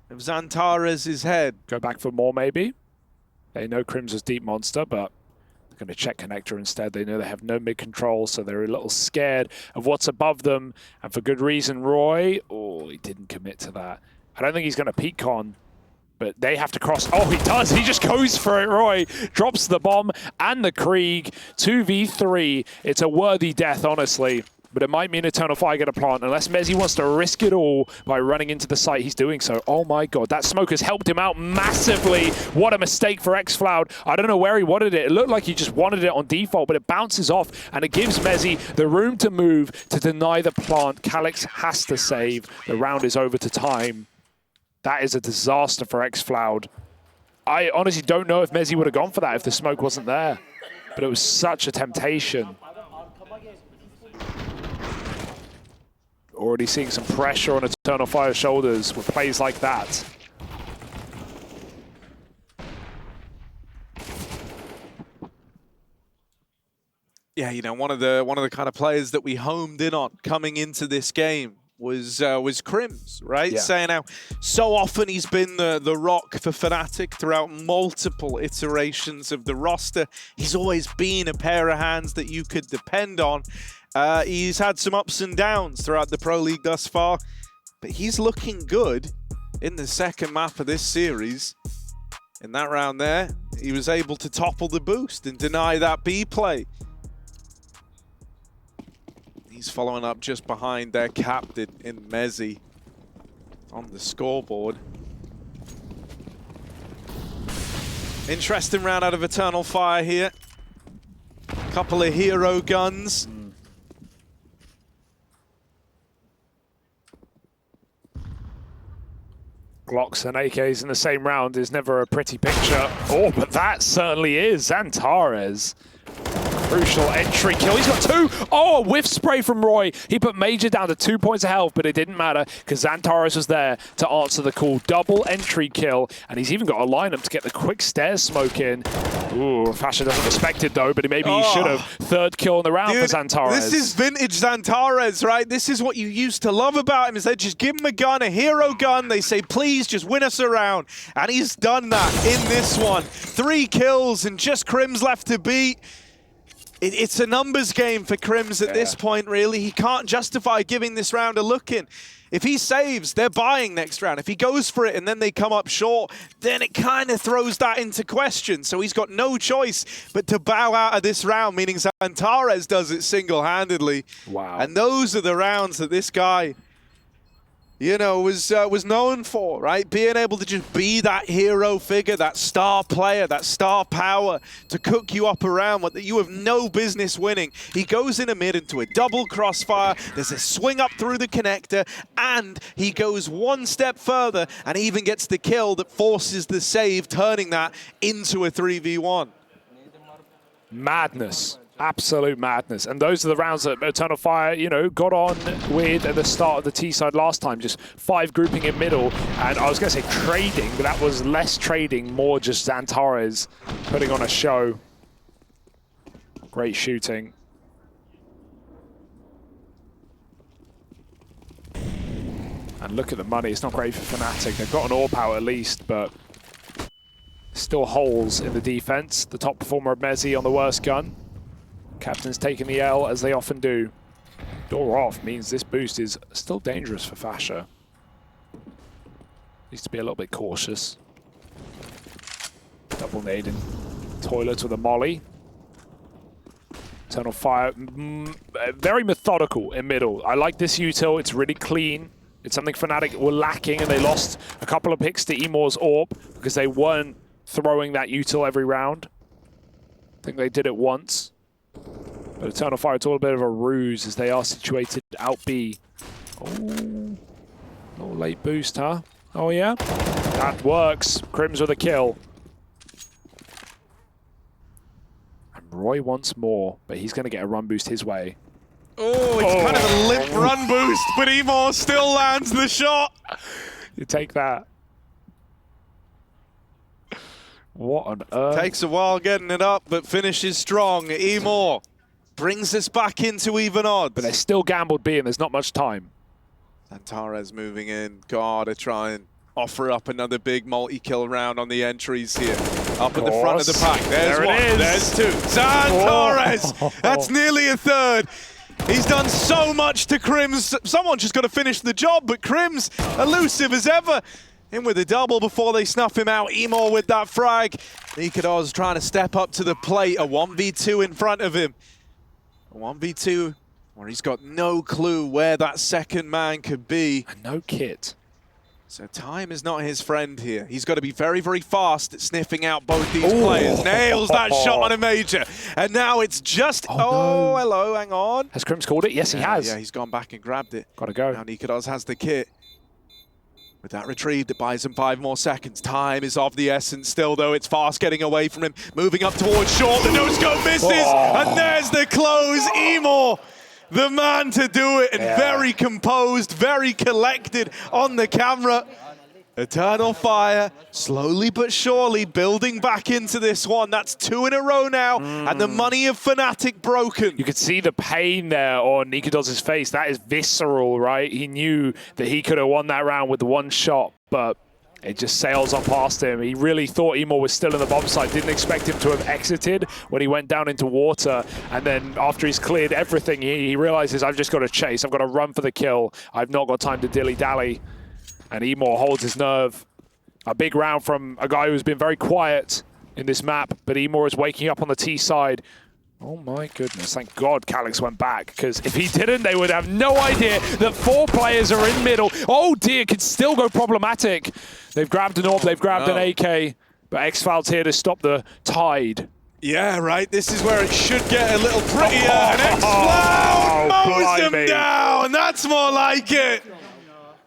of XANTARES' head. Go back for more, maybe. They know KRIMZ is deep monster, but they're going to check connector instead. They know they have no mid control, so they're a little scared of what's above them, and for good reason. roeJ, oh, he didn't commit to that. I don't think he's going to peek con. But they have to cross. Oh, he does. He just goes for it. roeJ drops the bomb and the Krieg. 2v3. It's a worthy death, honestly. But it might mean Eternal Fire get a plant. Unless mezii wants to risk it all by running into the site, he's doing so. Oh my god, that smoke has helped him out massively. What a mistake for xFloud. I don't know where he wanted it. It looked like he just wanted it on default, but it bounces off, and it gives mezii the room to move to deny the plant. Calyx has to save. The round is over to time. That is a disaster for xFloud. I honestly don't know if mezii would have gone for that if the smoke wasn't there. But it was such a temptation. Already seeing some pressure on Eternal Fire's shoulders with plays like that. Yeah, you know, one of the kind of players that we homed in on coming into this game was KRIMZ, right? Yeah. Saying how so often he's been the rock for fnatic throughout multiple iterations of the roster. He's always been a pair of hands that you could depend on. He's had some ups and downs throughout the Pro League thus far, but he's looking good in the second map of this series. In that round there, he was able to topple the boost and deny that B play. He's following up just behind their captain in mezii on the scoreboard. Interesting round out of Eternal Fire here. Couple of hero guns. Glocks and AKs in the same round is never a pretty picture. Oh, but that certainly is. XANTARES. Crucial entry kill. He's got 2. Oh, a whiff spray from roeJ. He put mezii down to 2 points of health, but it didn't matter because XANTARES was there to answer the call. Double entry kill, and he's even got a lineup to get the quick stairs smoke in. Ooh, Fasher doesn't respect it though, but maybe he should have. 3rd kill in the round for XANTARES. This is vintage XANTARES, right? This is what you used to love about him, is they just give him a gun, a hero gun. They say, please, just win us around. And he's done that in this one. 3 kills and just KRIMZ left to beat. It's a numbers game for KRIMZ at this point, really. He can't justify giving this round a look in. If he saves, they're buying next round. If he goes for it and then they come up short, then it kind of throws that into question. So he's got no choice but to bow out of this round, meaning XANTARES does it single-handedly. Wow. And those are the rounds that this guy, you know, was known for, right? Being able to just be that hero figure, that star player, that star power to cook you up around what you have no business winning. He goes in a mid into a double crossfire. There's a swing up through the connector, and he goes one step further and even gets the kill that forces the save, turning that into a 3v1. Madness. Absolute madness. And those are the rounds that Eternal Fire, you know, got on with at the start of the T side last time. Just 5 grouping in middle. And I was going to say trading, but that was less trading, more just XANTARES putting on a show. Great shooting. And look at the money. It's not great for fnatic. They've got an AWP power at least, but still holes in the defense. The top performer of mezii on the worst gun. Captain's taking the L, as they often do. Door off means this boost is still dangerous for fasha. Needs to be a little bit cautious. Double nade in toilets with a molly. Eternal Fire, very methodical in middle. I like this util, it's really clean. It's something fnatic were lacking, and they lost a couple of picks to Emor's AWP because they weren't throwing that util every round. I think they did it once. But Eternal Fire, it's all a bit of a ruse as they are situated out B. Oh, little late boost, huh? Oh yeah? That works. KRIMZ with a kill. And roeJ wants more, but he's going to get a run boost his way. Oh, it's kind of a limp run boost, but Emor still lands the shot. You take that. What on earth? Takes a while getting it up, but finishes strong. Emor brings us back into even odds. But they're still gambled B and there's not much time. XANTARES moving in. Gotta try and offer up another big multi-kill round on the entries here. Up at the front of the pack. There's there one. It is. There's two. XANTARES! That's nearly a third. He's done so much to KRIMZ. Someone just got to finish the job, but KRIMZ, elusive as ever. In with a double before they snuff him out. Emor with that frag. nicoodoz trying to step up to the plate. A 1v2 in front of him. A 1v2 where he's got no clue where that second man could be. And no kit. So time is not his friend here. He's got to be very, very fast at sniffing out both these players. Nails that shot on a major. And now it's just... no. Hello, hang on. Has KRIMZ called it? Yes, he has. Yeah, he's gone back and grabbed it. Gotta go. Now nicoodoz has the kit. With that retrieved, it buys him 5 more seconds. Time is of the essence still, though. It's fast getting away from him. Moving up towards short. The no-scope misses. And there's the close. Emor, the man to do it. And very composed, very collected on the camera. Eternal Fire, slowly but surely building back into this one. That's 2 in a row now, and the money of fnatic broken. You could see the pain there on nicoodoz' face. That is visceral, right? He knew that he could have won that round with one shot, but it just sails on past him. He really thought Emor was still in the bomb site. Didn't expect him to have exited when he went down into water. And then after he's cleared everything, he realizes, I've just got to chase. I've got to run for the kill. I've not got time to dilly-dally. And Emor holds his nerve. A big round from a guy who's been very quiet in this map, but Emor is waking up on the T side. Oh my goodness, thank God Calix went back, because if he didn't, they would have no idea that 4 players are in middle. Oh dear, could still go problematic. They've grabbed an AWP, they've grabbed an AK, but xFAL's here to stop the tide. Yeah, right, this is where it should get a little prettier. And xFAL mows them down, that's more like it.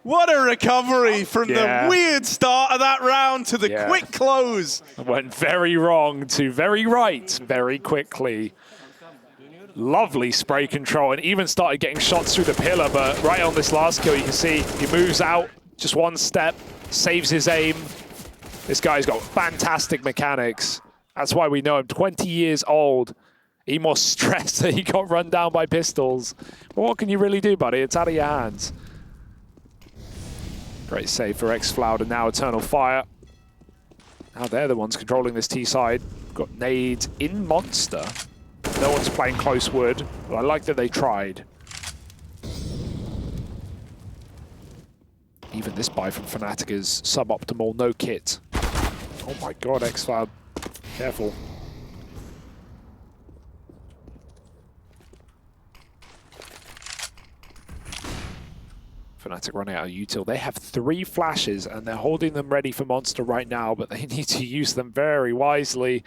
What a recovery from the weird start of that round to the quick close. It went very wrong to very right very quickly. Lovely spray control, and even started getting shots through the pillar, but right on this last kill, you can see he moves out just one step, saves his aim. This guy's got fantastic mechanics. That's why we know him, 20 years old. Emor stressed that he got run down by pistols. But what can you really do, buddy? It's out of your hands. Great save for xFAL, and now Eternal Fire. Now they're the ones controlling this T side. Got nades in Monster. No one's playing close wood, but I like that they tried. Even this buy from fnatic is suboptimal, no kit. Oh my God, xFAL, careful. fnatic running out of util. They have 3 flashes and they're holding them ready for Monster right now, but they need to use them very wisely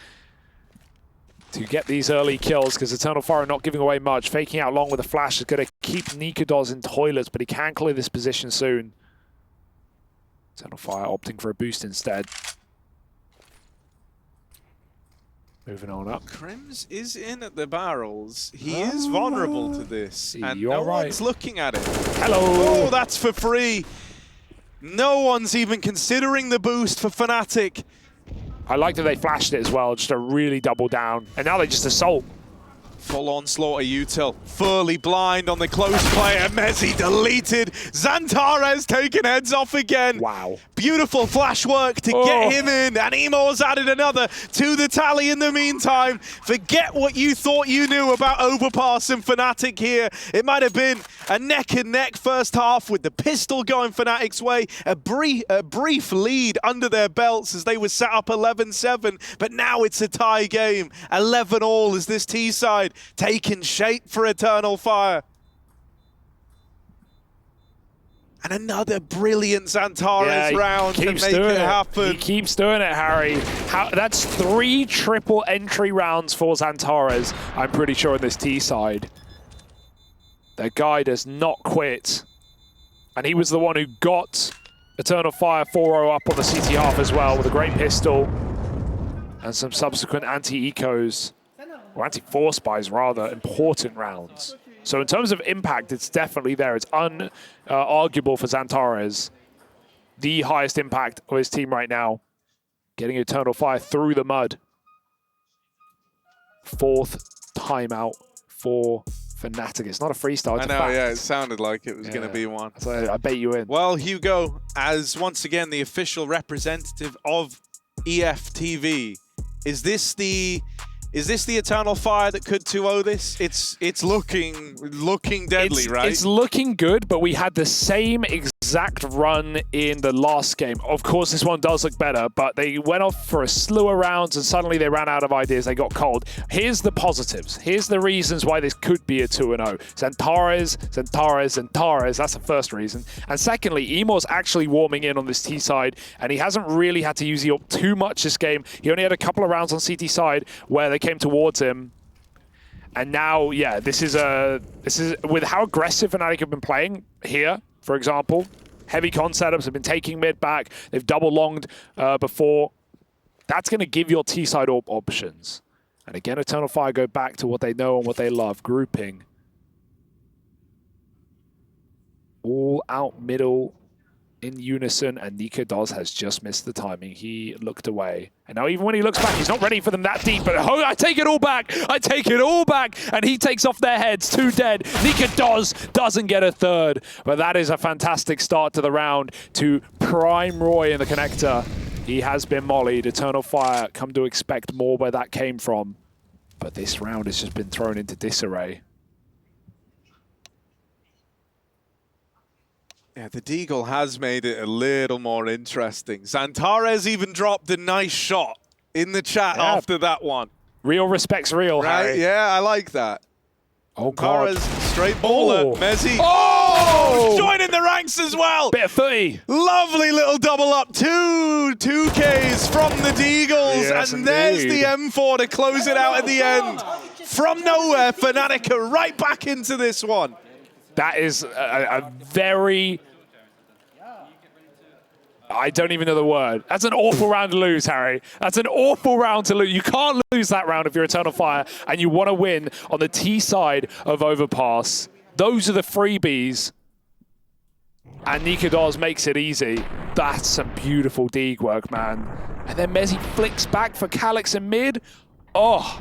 to get these early kills, because Eternal Fire are not giving away much. Faking out long with a flash is going to keep nicoodoz in toilets, but he can clear this position soon. Eternal Fire opting for a boost instead. Moving on up. KRIMZ is in at the barrels. He is vulnerable to this. And You're no right. one's looking at it. Hello! Oh, that's for free. No one's even considering the boost for fnatic. I like that they flashed it as well, just to really double down. And now they just assault. Full onslaught of util. Fully blind on the close player. mezii deleted. XANTARES taking heads off again. Wow. Beautiful flash work to get him in. And Emo's added another to the tally in the meantime. Forget what you thought you knew about Overpass and fnatic here. It might have been a neck and neck first half with the pistol going fnatic's way. A brief lead under their belts as they were set up 11-7. But now it's a tie game. 11-all as this T-side taking shape for Eternal Fire. And another brilliant XANTARES round to make it happen. He keeps doing it, Harry. That's 3 triple entry rounds for XANTARES, I'm pretty sure, on this T side. The guy does not quit. And he was the one who got Eternal Fire 4-0 up on the CT half as well with a great pistol and some subsequent anti-ecos. Or anti-force buys, rather, important rounds. So in terms of impact, it's definitely there. It's unarguable for XANTARES. The highest impact of his team right now. Getting Eternal Fire through the mud. 4th timeout for fnatic. It's not a freestyle, it's a fact. Yeah, it sounded like it was going to be one. So I bet you in. Well, Hugo, as once again the official representative of EFTV, is this the Eternal Fire that could 2-0 this? It's looking deadly, right? It's looking good, but we had the same exact run in the last game. Of course, this one does look better, but they went off for a slew of rounds and suddenly they ran out of ideas. They got cold. Here's the positives. Here's the reasons why this could be a 2-0. XANTARES. That's the first reason. And secondly, Emo's actually warming in on this T side, and he hasn't really had to use the ult too much this game. He only had a couple of rounds on CT side where they came towards him. And now, yeah, this is with how aggressive fnatic have been playing here, for example. Heavy con setups have been taking mid back. They've double longed before. That's going to give your T-side options. And again, Eternal Fire go back to what they know and what they love, grouping. All out middle in unison, and nicoodoz has just missed the timing. He looked away. And now even when he looks back, he's not ready for them that deep. But oh, I take it all back. I take it all back. And he takes off their heads. 2 dead. nicoodoz doesn't get a 3rd. But that is a fantastic start to the round to prime roeJ in the connector. He has been mollied. Eternal Fire, come to expect more where that came from. But this round has just been thrown into disarray. Yeah, the Deagle has made it a little more interesting. XANTARES even dropped a nice shot in the chat after that one. Real respects real, right? Harry. Yeah, I like that. Oh, God. Straight baller. mezii. Oh! Joining the ranks as well. Bit of footy. Lovely little double up. 2Ks from the Deagles. Yes, and there's indeed. the M4 to close it out at the end. From nowhere, fnatic are right back into this one. That is a very... I don't even know the word. That's an awful round to lose, Harry. That's an awful round to lose. You can't lose that round if you're Eternal Fire and you want to win on the T side of Overpass. Those are the freebies. And nicoodoz makes it easy. That's some beautiful Deeg work, man. And then mezii flicks back for Calyx in mid. Oh.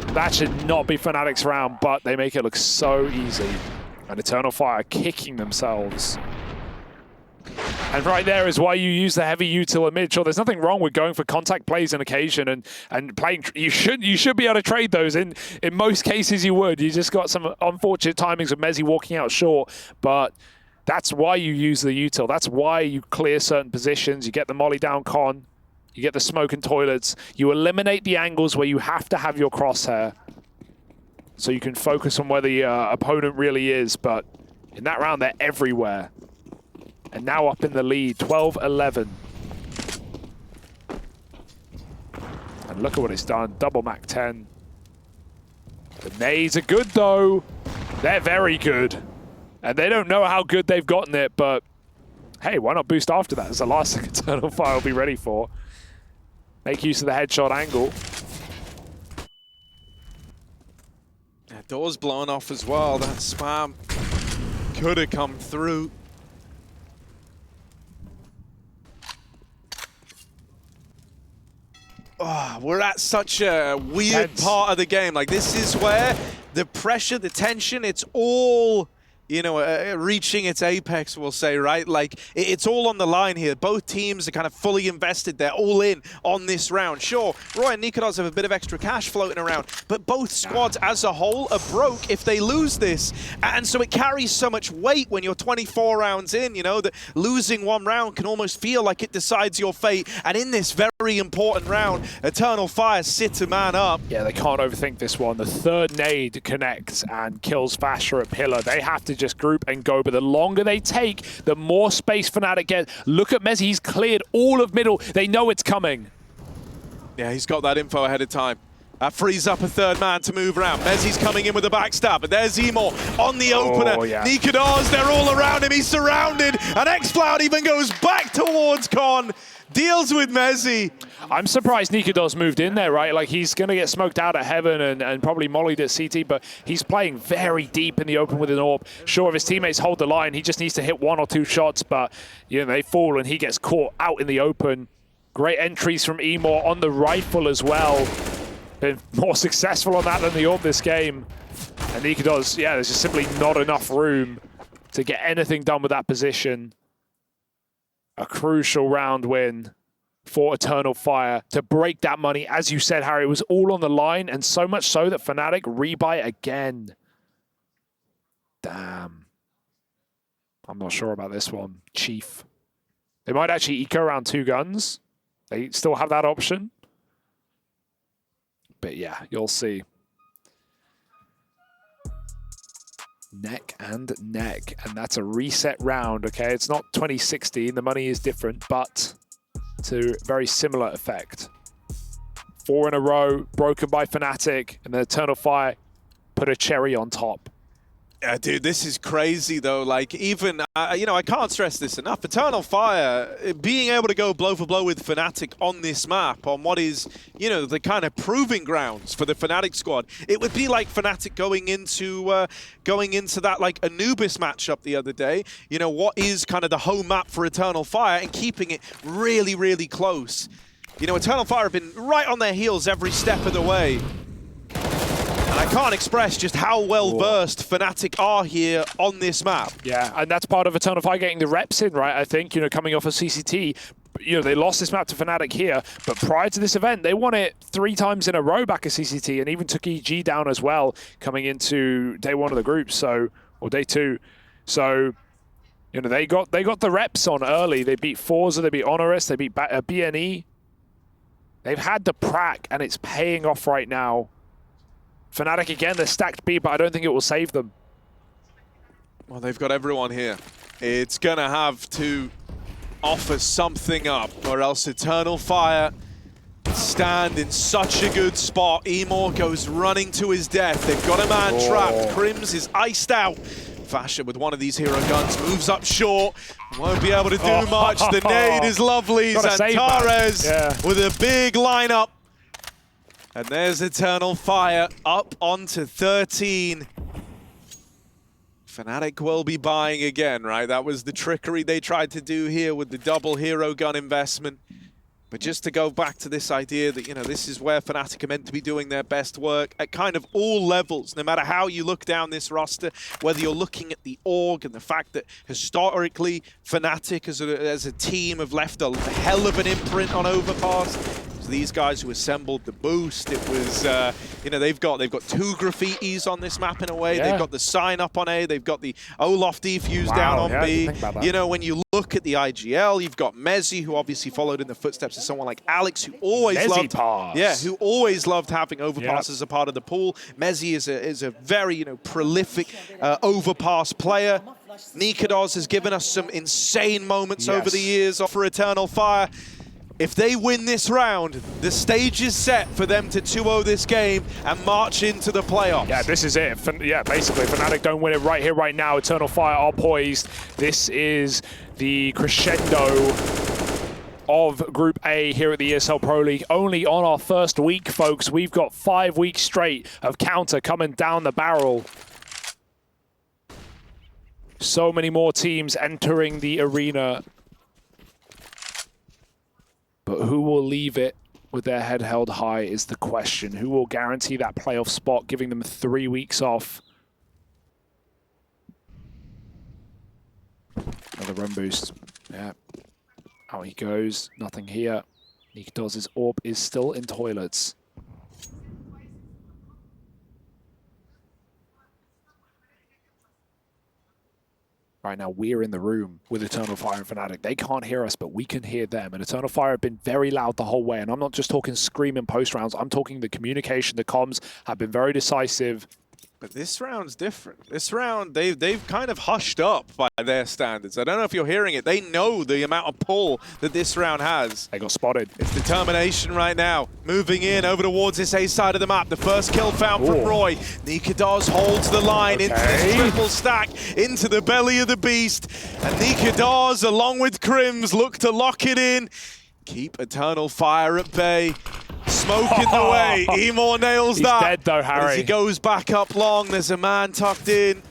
That should not be fnatic's round, but they make it look so easy. And Eternal Fire kicking themselves. And right there is why you use the heavy util at mid. Sure, there's nothing wrong with going for contact plays on occasion and playing. You should be able to trade those. In most cases, you would. You just got some unfortunate timings of mezii walking out short. But that's why you use the util. That's why you clear certain positions. You get the molly down con. You get the smoke and toilets. You eliminate the angles where you have to have your crosshair. so you can focus on where the opponent really is. But in that round, they're everywhere. And now up in the lead, 12-11. And look at what it's done. Double Mac 10. The nades are good, though. They're very good. And they don't know how good they've gotten it, but hey, why not boost after that? It's the last thing Eternal Fire will be ready for. Make use of the headshot angle. Yeah, door's blown off as well. That spam could have come through. Oh, we're at such a weird part of the game. Like, this is where the pressure, the tension, it's all, you know, reaching its apex, we'll say, right? Like, it's all on the line here. Both teams are kind of fully invested. They're all in on this round. Sure, roeJ and nicoodoz have a bit of extra cash floating around, but both squads as a whole are broke if they lose this. And so it carries so much weight when you're 24 rounds in, you know, that losing one round can almost feel like it decides your fate. And in this very important round, Eternal Fire sit a man up. Yeah, they can't overthink this one. The third nade connects and kills Fasher at Pillar. They have to just group and go, but the longer they take, the more space fnatic get. Look at mezii, he's cleared all of middle. They know it's coming. Yeah, he's got that info ahead of time. That frees up a third man to move around. mezii's coming in with a backstab, but there's Emor on the opener. Oh, yeah. nicoodoz, they're all around him. He's surrounded, and XCloud even goes back towards Con. Deals with mezii. I'm surprised nicoodoz moved in there, right? Like, he's going to get smoked out at Heaven and probably mollied at CT, but he's playing very deep in the open with an AWP. Sure, if his teammates hold the line, he just needs to hit 1 or 2 shots, but, you know, they fall and he gets caught out in the open. Great entries from Emor on the rifle as well. Been more successful on that than the AWP this game. And nicoodoz, yeah, there's just simply not enough room to get anything done with that position. A crucial round win for Eternal Fire to break that money. As you said, Harry, it was all on the line, and so much so that fnatic rebuy again. Damn. I'm not sure about this one. Chief. They might actually eco around 2 guns. They still have that option. But yeah, you'll see. Neck and neck, and that's a reset round. Okay, it's not 2016, the money is different, but to very similar effect. 4 in a row, broken by fnatic, and the Eternal Fire put a cherry on top. Yeah, dude, this is crazy, though. Like, even, you know, I can't stress this enough. Eternal Fire, being able to go blow for blow with fnatic on this map, on what is, you know, the kind of proving grounds for the fnatic squad. It would be like fnatic going into that, like, Anubis matchup the other day. You know, what is kind of the home map for Eternal Fire and keeping it really, really close. You know, Eternal Fire have been right on their heels every step of the way. And I can't express just how well-versed fnatic are here on this map. Yeah, and that's part of Eternal Fire getting the reps in, right? I think, you know, coming off of CCT, you know, they lost this map to fnatic here, but prior to this event, they won it 3 times in a row back at CCT and even took EG down as well coming into day 1 of the group, so, or day 2. So, you know, they got the reps on early. They beat Forza, they beat Honoris, they beat BNE. They've had the prac, and it's paying off right now. fnatic again, they're stacked B, but I don't think it will save them. Well, they've got everyone here. It's gonna have to offer something up, or else Eternal Fire stand in such a good spot. Emor goes running to his death. They've got a man trapped. KRIMZ is iced out. Fasher with one of these hero guns moves up short. Won't be able to do much. The nade is lovely. XANTARES with a big lineup. And there's Eternal Fire up onto 13. fnatic will be buying again, right? That was the trickery they tried to do here with the double hero gun investment. But just to go back to this idea that, you know, this is where fnatic are meant to be doing their best work at kind of all levels, no matter how you look down this roster, whether you're looking at the org and the fact that historically fnatic as a team have left a hell of an imprint on Overpass. these guys who assembled the boost. It was, you know, they've got 2 graffitis on this map in a way. Yeah. They've got the sign up on A. They've got the Olaf defuse down on B. You know, when you look at the IGL, you've got mezii, who obviously followed in the footsteps of someone like Alex, who always loved, who always loved having Overpass as a part of the pool. mezii is a very, you know, prolific Overpass player. nicoodoz has given us some insane moments over the years for Eternal Fire. If they win this round, the stage is set for them to 2-0 this game and march into the playoffs. Yeah, this is it. Yeah, basically, fnatic don't win it right here, right now. Eternal Fire are poised. This is the crescendo of Group A here at the ESL Pro League. Only on our first week, folks. We've got 5 weeks straight of counter coming down the barrel. So many more teams entering the arena. But who will leave it with their head held high is the question. Who will guarantee that playoff spot, giving them 3 weeks off? Another run boost. Yeah. Out he goes. Nothing here. nicoodoz' AWP is still in toilets. Right now, we're in the room with Eternal Fire and fnatic. They can't hear us, but we can hear them. And Eternal Fire have been very loud the whole way. And I'm not just talking screaming post rounds. I'm talking the communication, the comms have been very decisive. But this round's different. This round, they've kind of hushed up by their standards. I don't know if you're hearing it. They know the amount of pull that this round has. They got spotted. It's determination right now. Moving in over towards this A side of the map. The first kill found from roeJ. nicoodoz holds the line into this triple stack, into the belly of the beast. And nicoodoz, along with KRIMZ, look to lock it in. Keep Eternal Fire at bay. Smoke in the way. Emor nails that. He's dead though, Harry. As he goes back up long, there's a man tucked in.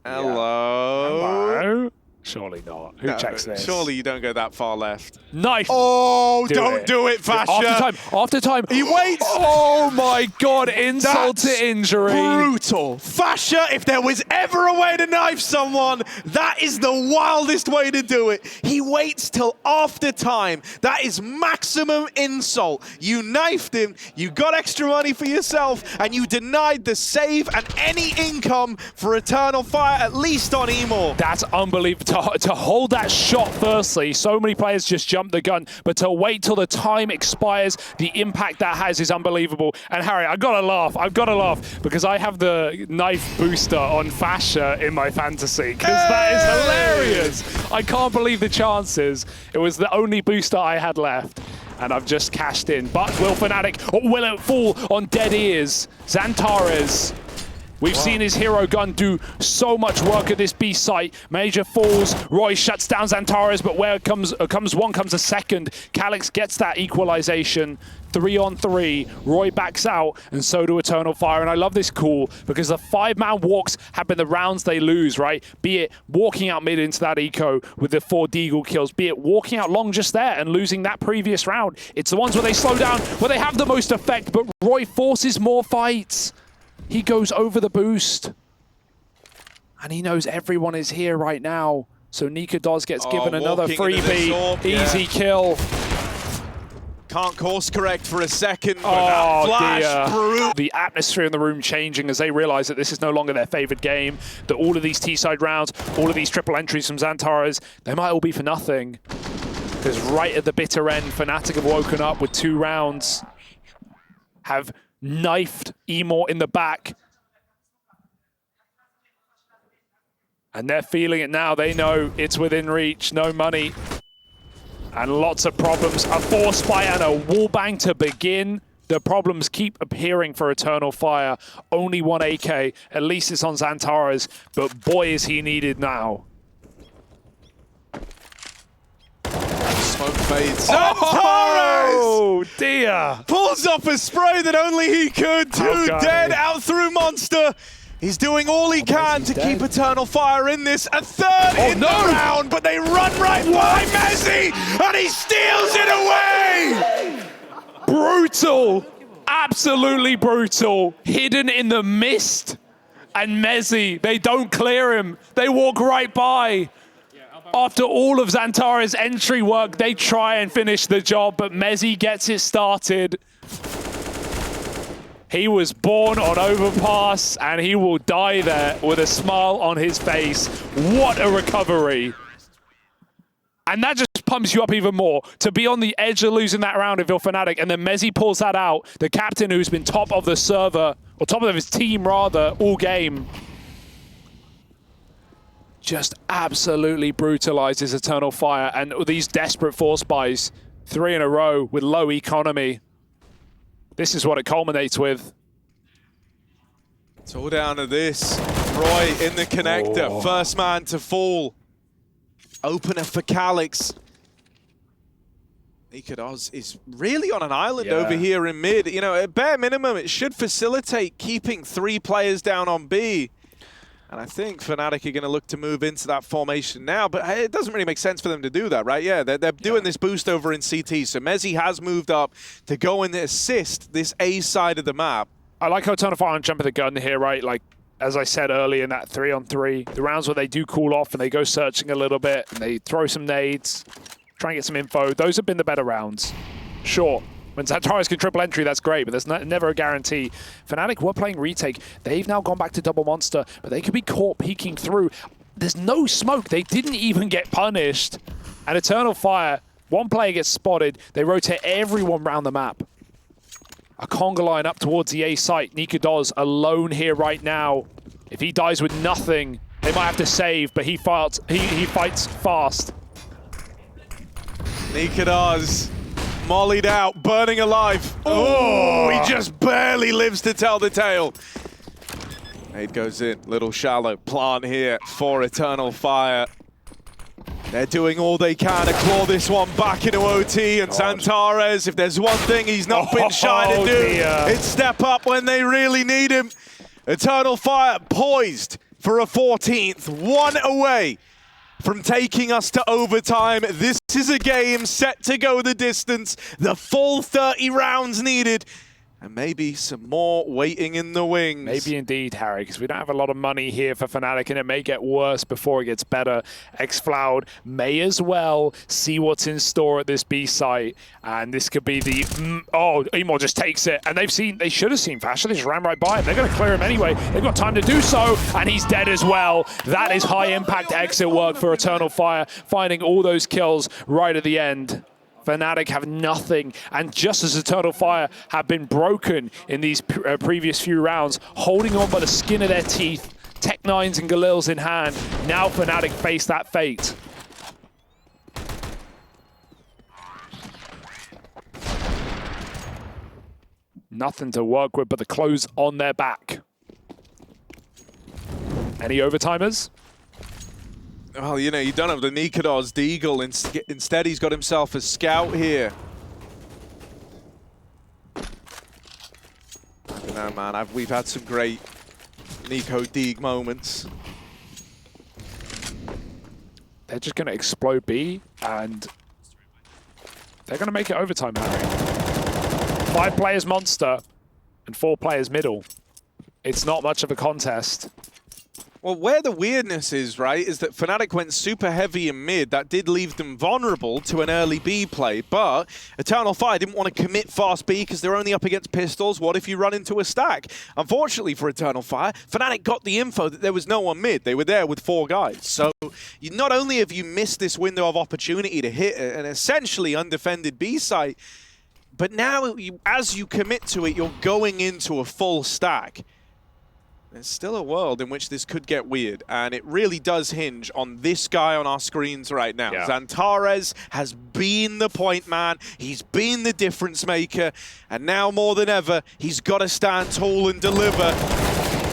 Hello. Hello? Surely not. Who checks this? Surely you don't go that far left. Knife. Oh, don't do it, Fasha. After time. He waits. Oh my God, insult to injury. Brutal. Fasha, if there was ever a way to knife someone, that is the wildest way to do it. He waits till after time. That is maximum insult. You knifed him, you got extra money for yourself, and you denied the save and any income for Eternal Fire, at least on Emor. That's unbelievable. To hold that shot firstly, so many players just jump the gun, but to wait till the time expires, the impact that has is unbelievable. And Harry, I've got to laugh because I have the knife booster on Fasha in my fantasy, because that is hilarious. I can't believe the chances. It was the only booster I had left, and I've just cashed in. But will fnatic, or will it fall on dead ears? XANTARES. We've seen his hero gun do so much work at this B site. Major falls, roeJ shuts down XANTARES, but where comes one, comes a second. KRIMZ gets that equalization. 3-on-3, roeJ backs out, and so do Eternal Fire. And I love this call because the 5-man walks have been the rounds they lose, right? Be it walking out mid into that eco with the 4 deagle kills, be it walking out long just there and losing that previous round. It's the ones where they slow down, where they have the most effect, but roeJ forces more fights. He goes over the boost. And he knows everyone is here right now. So nicoodoz gets given another freebie. Easy kill. Can't course correct for a second, but that flash through. The atmosphere in the room changing as they realize that this is no longer their favored game, that all of these T-side rounds, all of these triple entries from XANTARES, they might all be for nothing. Because right at the bitter end, fnatic have woken up with 2 rounds, have knifed Emor in the back. And they're feeling it now. They know it's within reach, no money. And lots of problems. A force spy and a wallbang to begin. The problems keep appearing for Eternal Fire. Only 1 AK. At least it's on XANTARES. But boy, is he needed now. Smoke fades. Oh dear! Pulls off a spray that only he could. 2 dead out through Monster. He's doing all he can to keep Eternal Fire in this. A 3rd in the round, but they run right by mezii, and he steals it away! Brutal! Absolutely brutal. Hidden in the mist. And mezii, they don't clear him. They walk right by. After all of XANTARES' entry work, they try and finish the job, but mezii gets it started. He was born on Overpass, and he will die there with a smile on his face. What a recovery. And that just pumps you up even more to be on the edge of losing that round if you're fnatic, and then mezii pulls that out. The captain who's been top of the server, or top of his team rather, all game, just absolutely brutalizes Eternal Fire. And these desperate force buys, 3 in a row with low economy. This is what it culminates with. It's all down to this. roeJ in the connector, first man to fall. Opener for KRIMZ. nicoodoz is really on an island over here in mid. You know, at bare minimum, it should facilitate keeping 3 players down on B. And I think fnatic are going to look to move into that formation now, but it doesn't really make sense for them to do that, right? Yeah, they're doing this boost over in CT, so mezii has moved up to go and assist this A side of the map. I like how Eternal Fire jumping the gun here, right? Like, as I said earlier in that 3-on-3, the rounds where they do cool off and they go searching a little bit, and they throw some nades, try and get some info. Those have been the better rounds. Sure, when XANTARES can triple entry, that's great, but there's never a guarantee. fnatic were playing retake. They've now gone back to double monster, but they could be caught peeking through. There's no smoke. They didn't even get punished. And Eternal Fire, one player gets spotted. They rotate everyone around the map. A conga line up towards the A site. nicoodoz alone here right now. If he dies with nothing, they might have to save, but he fights fast. nicoodoz mollied out, burning alive. Oh, he just barely lives to tell the tale. Nade goes in, little shallow plant here for Eternal Fire. They're doing all they can to claw this one back into OT, and XANTARES, if there's one thing he's not been shy to do, it's step up when they really need him. Eternal Fire poised for a 14th, 1 away from taking us to overtime. This is a game set to go the distance, the full 30 rounds needed. And maybe some more waiting in the wings. Maybe indeed, Harry, because we don't have a lot of money here for fnatic, and it may get worse before it gets better. xFloud may as well see what's in store at this B site, and this could be the... Emor just takes it, and they should have seen Fasher. They just ran right by him. They're going to clear him anyway. They've got time to do so, and he's dead as well. That is high-impact exit work for Eternal Fire, finding all those kills right at the end. fnatic have nothing, and just as Eternal Fire have been broken in these previous few rounds, holding on by the skin of their teeth, Tech9s and Galils in hand, now fnatic face that fate. Nothing to work with but the clothes on their back. Any overtimers? Well, you know, you don't have the nicoodoz Deagle. Instead, he's got himself a scout here. No, man, we've had some great Nico Deeg moments. They're just going to explode B, and they're going to make it overtime, Harry. 5 players monster and 4 players middle. It's not much of a contest. Well, where the weirdness is, right, is that fnatic went super heavy in mid. That did leave them vulnerable to an early B play, but Eternal Fire didn't want to commit fast B because they're only up against pistols. What if you run into a stack? Unfortunately for Eternal Fire, fnatic got the info that there was no one mid. They were there with 4 guys. So not only have you missed this window of opportunity to hit an essentially undefended B site, but now as you commit to it, you're going into a full stack. There's still a world in which this could get weird, and it really does hinge on this guy on our screens right now. Yeah. XANTARES has been the point man, he's been the difference maker, and now more than ever, he's got to stand tall and deliver.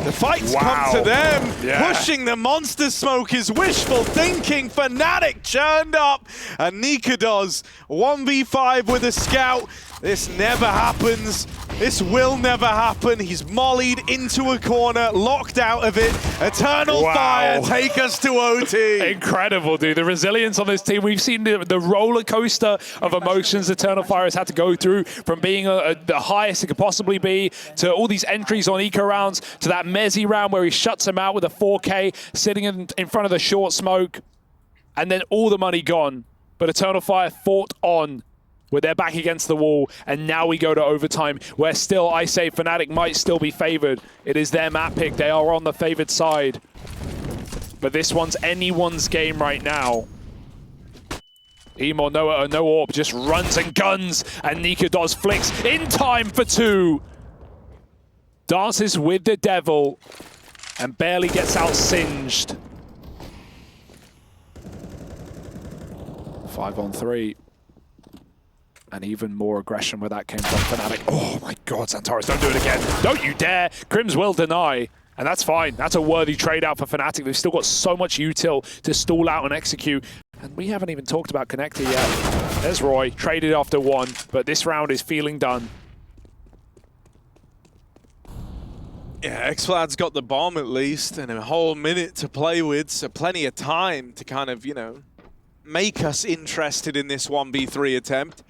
The fights come to them. Pushing the monster smoke is wishful thinking. fnatic churned up, and nicoodoz 1v5 with a scout. This never happens. This will never happen. He's mollied into a corner, locked out of it. Eternal Fire take us to OT. Incredible, dude. The resilience on this team. We've seen the roller coaster of emotions Eternal Fire has had to go through, from being the highest it could possibly be, to all these entries on eco rounds, to that mezii round where he shuts him out with a 4K, sitting in front of the short smoke. and then all the money gone. But Eternal Fire fought on with their back against the wall, and now we go to overtime, where still, I say, fnatic might still be favored. It is their map pick. They are on the favored side. But this one's anyone's game right now. Emo, no AWP, just runs and guns, and nicoodoz flicks in time for 2. Dances with the devil, and barely gets out singed. 5 on 3. And even more aggression where that came from fnatic. Oh my god, XANTARES, don't do it again. Don't you dare. KRIMZ will deny. And that's fine. That's a worthy trade out for fnatic. They've still got so much util to stall out and execute. And we haven't even talked about Connector yet. There's roeJ, traded after 1, but this round is feeling done. Yeah, XFlad's got the bomb at least, and a whole minute to play with, so plenty of time to kind of, you know, make us interested in this 1v3 attempt.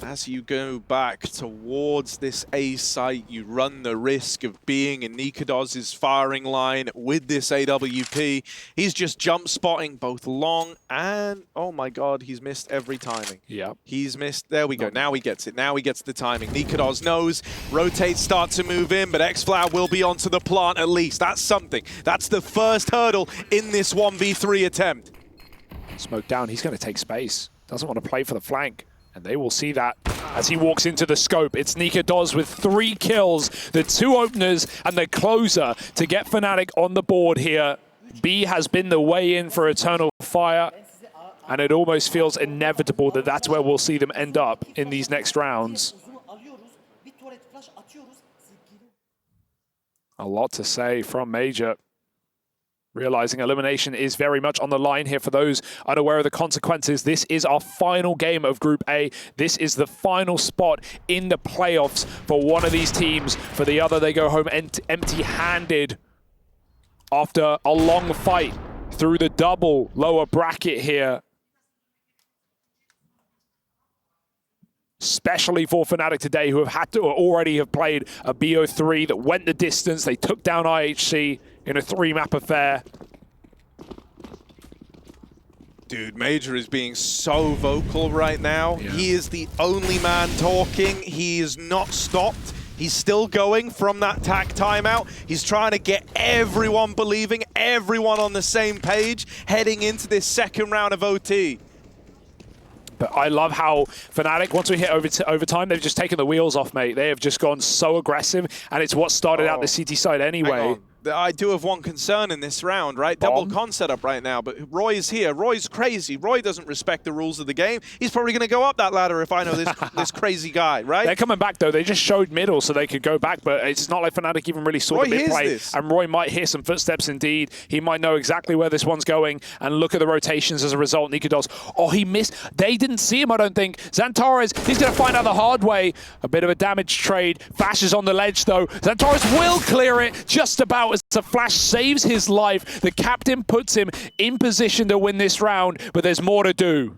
As you go back towards this A site, you run the risk of being in nicoodoz' firing line with this AWP. He's just jump spotting both long and, oh my god, he's missed every timing. Yeah. He's missed, there we go, now he gets it, now he gets the timing. nicoodoz knows, rotates start to move in, but XFlad will be onto the plant at least. That's something. That's the first hurdle in this 1v3 attempt. Smoke down, he's going to take space. Doesn't want to play for the flank. And they will see that as he walks into the scope. It's nicoodoz with 3 kills, the 2 openers and the closer to get fnatic on the board here. B has been the way in for Eternal Fire, and it almost feels inevitable that that's where we'll see them end up in these next rounds. A lot to say from Major. Realizing elimination is very much on the line here for those unaware of the consequences. This is our final game of Group A. This is the final spot in the playoffs for one of these teams. For the other, they go home empty-handed after a long fight through the double lower bracket here. Especially for fnatic today, who have had to already have played a BO3 that went the distance. They took down IHC in a 3-map affair. Dude, Major is being so vocal right now. Yeah. He is the only man talking. He is not stopped. He's still going from that TAC timeout. He's trying to get everyone believing, everyone on the same page, heading into this second round of OT. But I love how fnatic, once we hit overtime, they've just taken the wheels off, mate. They have just gone so aggressive, and it's what started out the CT side anyway. I do have one concern in this round, right? Double con setup right now, but roeJ is here. roeJ's crazy. roeJ doesn't respect the rules of the game. He's probably going to go up that ladder if I know this this crazy guy, right? They're coming back, though. They just showed middle so they could go back, but it's not like fnatic even really saw the mid play. And roeJ might hear some footsteps indeed. He might know exactly where this one's going, and look at the rotations as a result. nicoodoz, oh, he missed. They didn't see him, I don't think. XANTARES, he's going to find out the hard way. A bit of a damage trade. Flash is on the ledge, though. XANTARES will clear it just about as the Flash saves his life. The captain puts him in position to win this round, but there's more to do.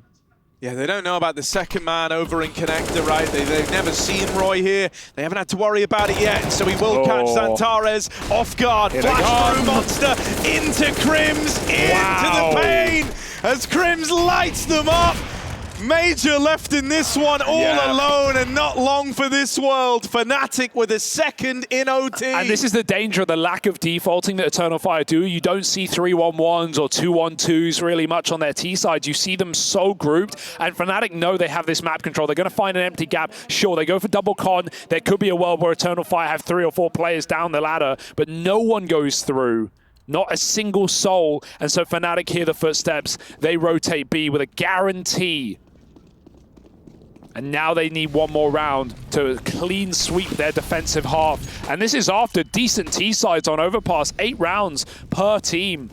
Yeah, they don't know about the second man over in Connector, right? They've never seen roeJ here. They haven't had to worry about it yet, so he will catch XANTARES off guard. Flash through Monster into KRIMZ, into the pain as KRIMZ lights them up. Major left in this one all alone, and not long for this world. fnatic with a second in OT. And this is the danger of the lack of defaulting that Eternal Fire do. You don't see 3-1-1s or 2-1-2s really much on their T side. You see them so grouped, and fnatic know they have this map control. They're going to find an empty gap. Sure, they go for double con. There could be a world where Eternal Fire have 3 or 4 players down the ladder, but no one goes through. Not a single soul. And so fnatic hear the footsteps. They rotate B with a guarantee. And now they need one more round to clean sweep their defensive half. And this is after decent T-sides on Overpass. 8 rounds per team.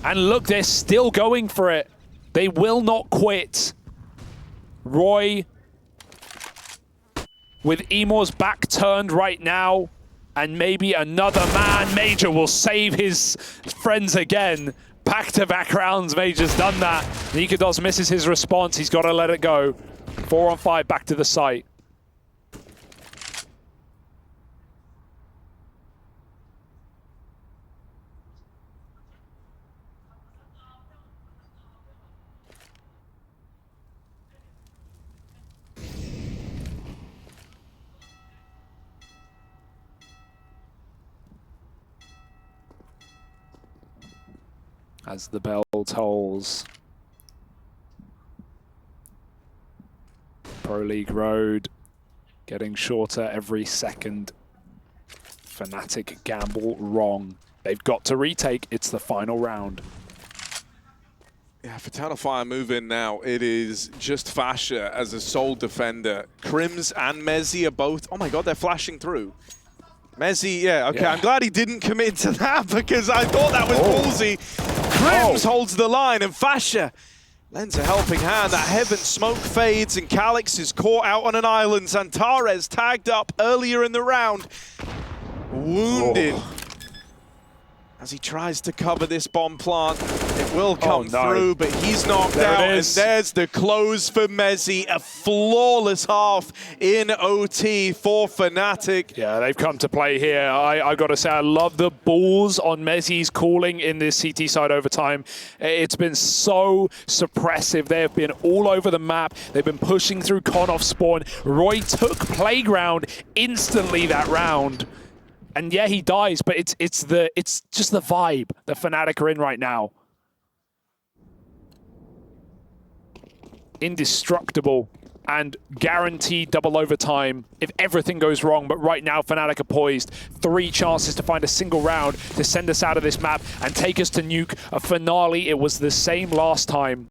And look, they're still going for it. They will not quit. roeJ with Emo's back turned right now. And maybe another man. Major will save his friends again. Back-to-back rounds, Major's done that. nicoodoz misses his response. He's got to let it go. 4 on 5 back to the site. as the bell tolls. Pro League road getting shorter every second. fnatic gamble wrong. They've got to retake. It's the final round. Yeah, for Eternal Fire move in now, it is just fasha as a sole defender. KRIMZ and mezii are both, oh my god, they're flashing through. mezii, yeah, okay, I'm glad he didn't commit to that because I thought that was ballsy. KRIMZ holds the line and fasha lends a helping hand. That heaven smoke fades and Calix is caught out on an island. XANTARES tagged up earlier in the round. Wounded. As he tries to cover this bomb plant, it will come through, but he's knocked out. And there's the close for mezii, a flawless half in OT for fnatic. Yeah, they've come to play here. I got to say, I love the balls on mezii's calling in this CT side overtime. It's been so suppressive. They have been all over the map. They've been pushing through con off spawn. roeJ took Playground instantly that round. And yeah, he dies, but it's just the vibe that fnatic are in right now. Indestructible and guaranteed double overtime if everything goes wrong. But right now, fnatic are poised. 3 chances to find a single round to send us out of this map and take us to nuke a finale. It was the same last time.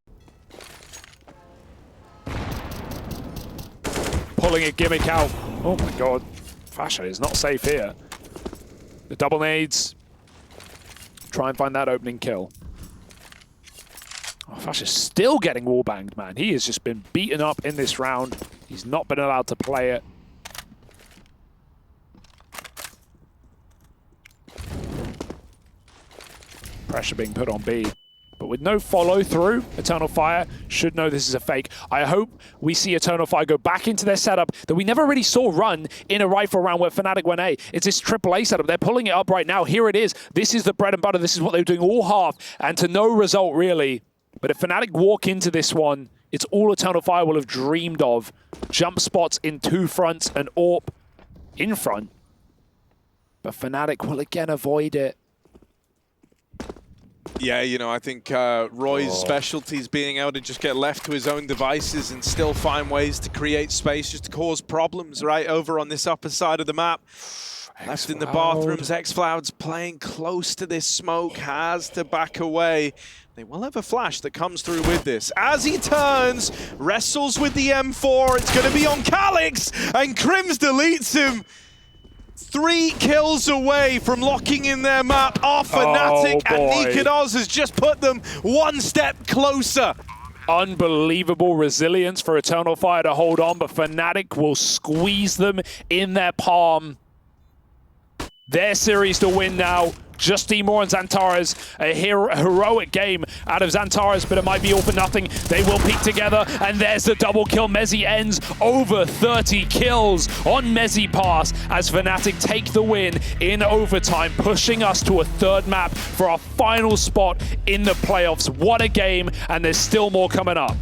Pulling a gimmick out. Oh my god, fasha is not safe here. The double nades. Try and find that opening kill. Oh, fasha's still getting wallbanged, man. He has just been beaten up in this round. He's not been allowed to play it. Pressure being put on B. But with no follow through, Eternal Fire should know this is a fake. I hope we see Eternal Fire go back into their setup that we never really saw run in a rifle round where fnatic went A. It's this AAA setup. They're pulling it up right now. Here it is. This is the bread and butter. This is what they were doing all half, and to no result, really. But if fnatic walk into this one, it's all Eternal Fire will have dreamed of. Jump spots in 2 fronts and AWP in front. But fnatic will again avoid it. Yeah, you know, I think roeJ's specialty is being able to just get left to his own devices and still find ways to create space just to cause problems, right? Over on this upper side of the map. Left in the bathrooms, XCloud's playing close to this smoke, has to back away. They will have a flash that comes through with this. As he turns, wrestles with the M4, it's going to be on Calix, and KRIMZ deletes him. 3 kills away from locking in their map are fnatic, and nicoodoz has just put them 1 step closer. Unbelievable resilience for Eternal Fire to hold on, but fnatic will squeeze them in their palm. Their series to win now. Just Timor and XANTARES, a heroic game out of XANTARES, but it might be all for nothing. They will peak together, and there's the double kill. mezii ends over 30 kills on mezii pass as fnatic take the win in overtime, pushing us to a 3rd map for our final spot in the playoffs. What a game, and there's still more coming up.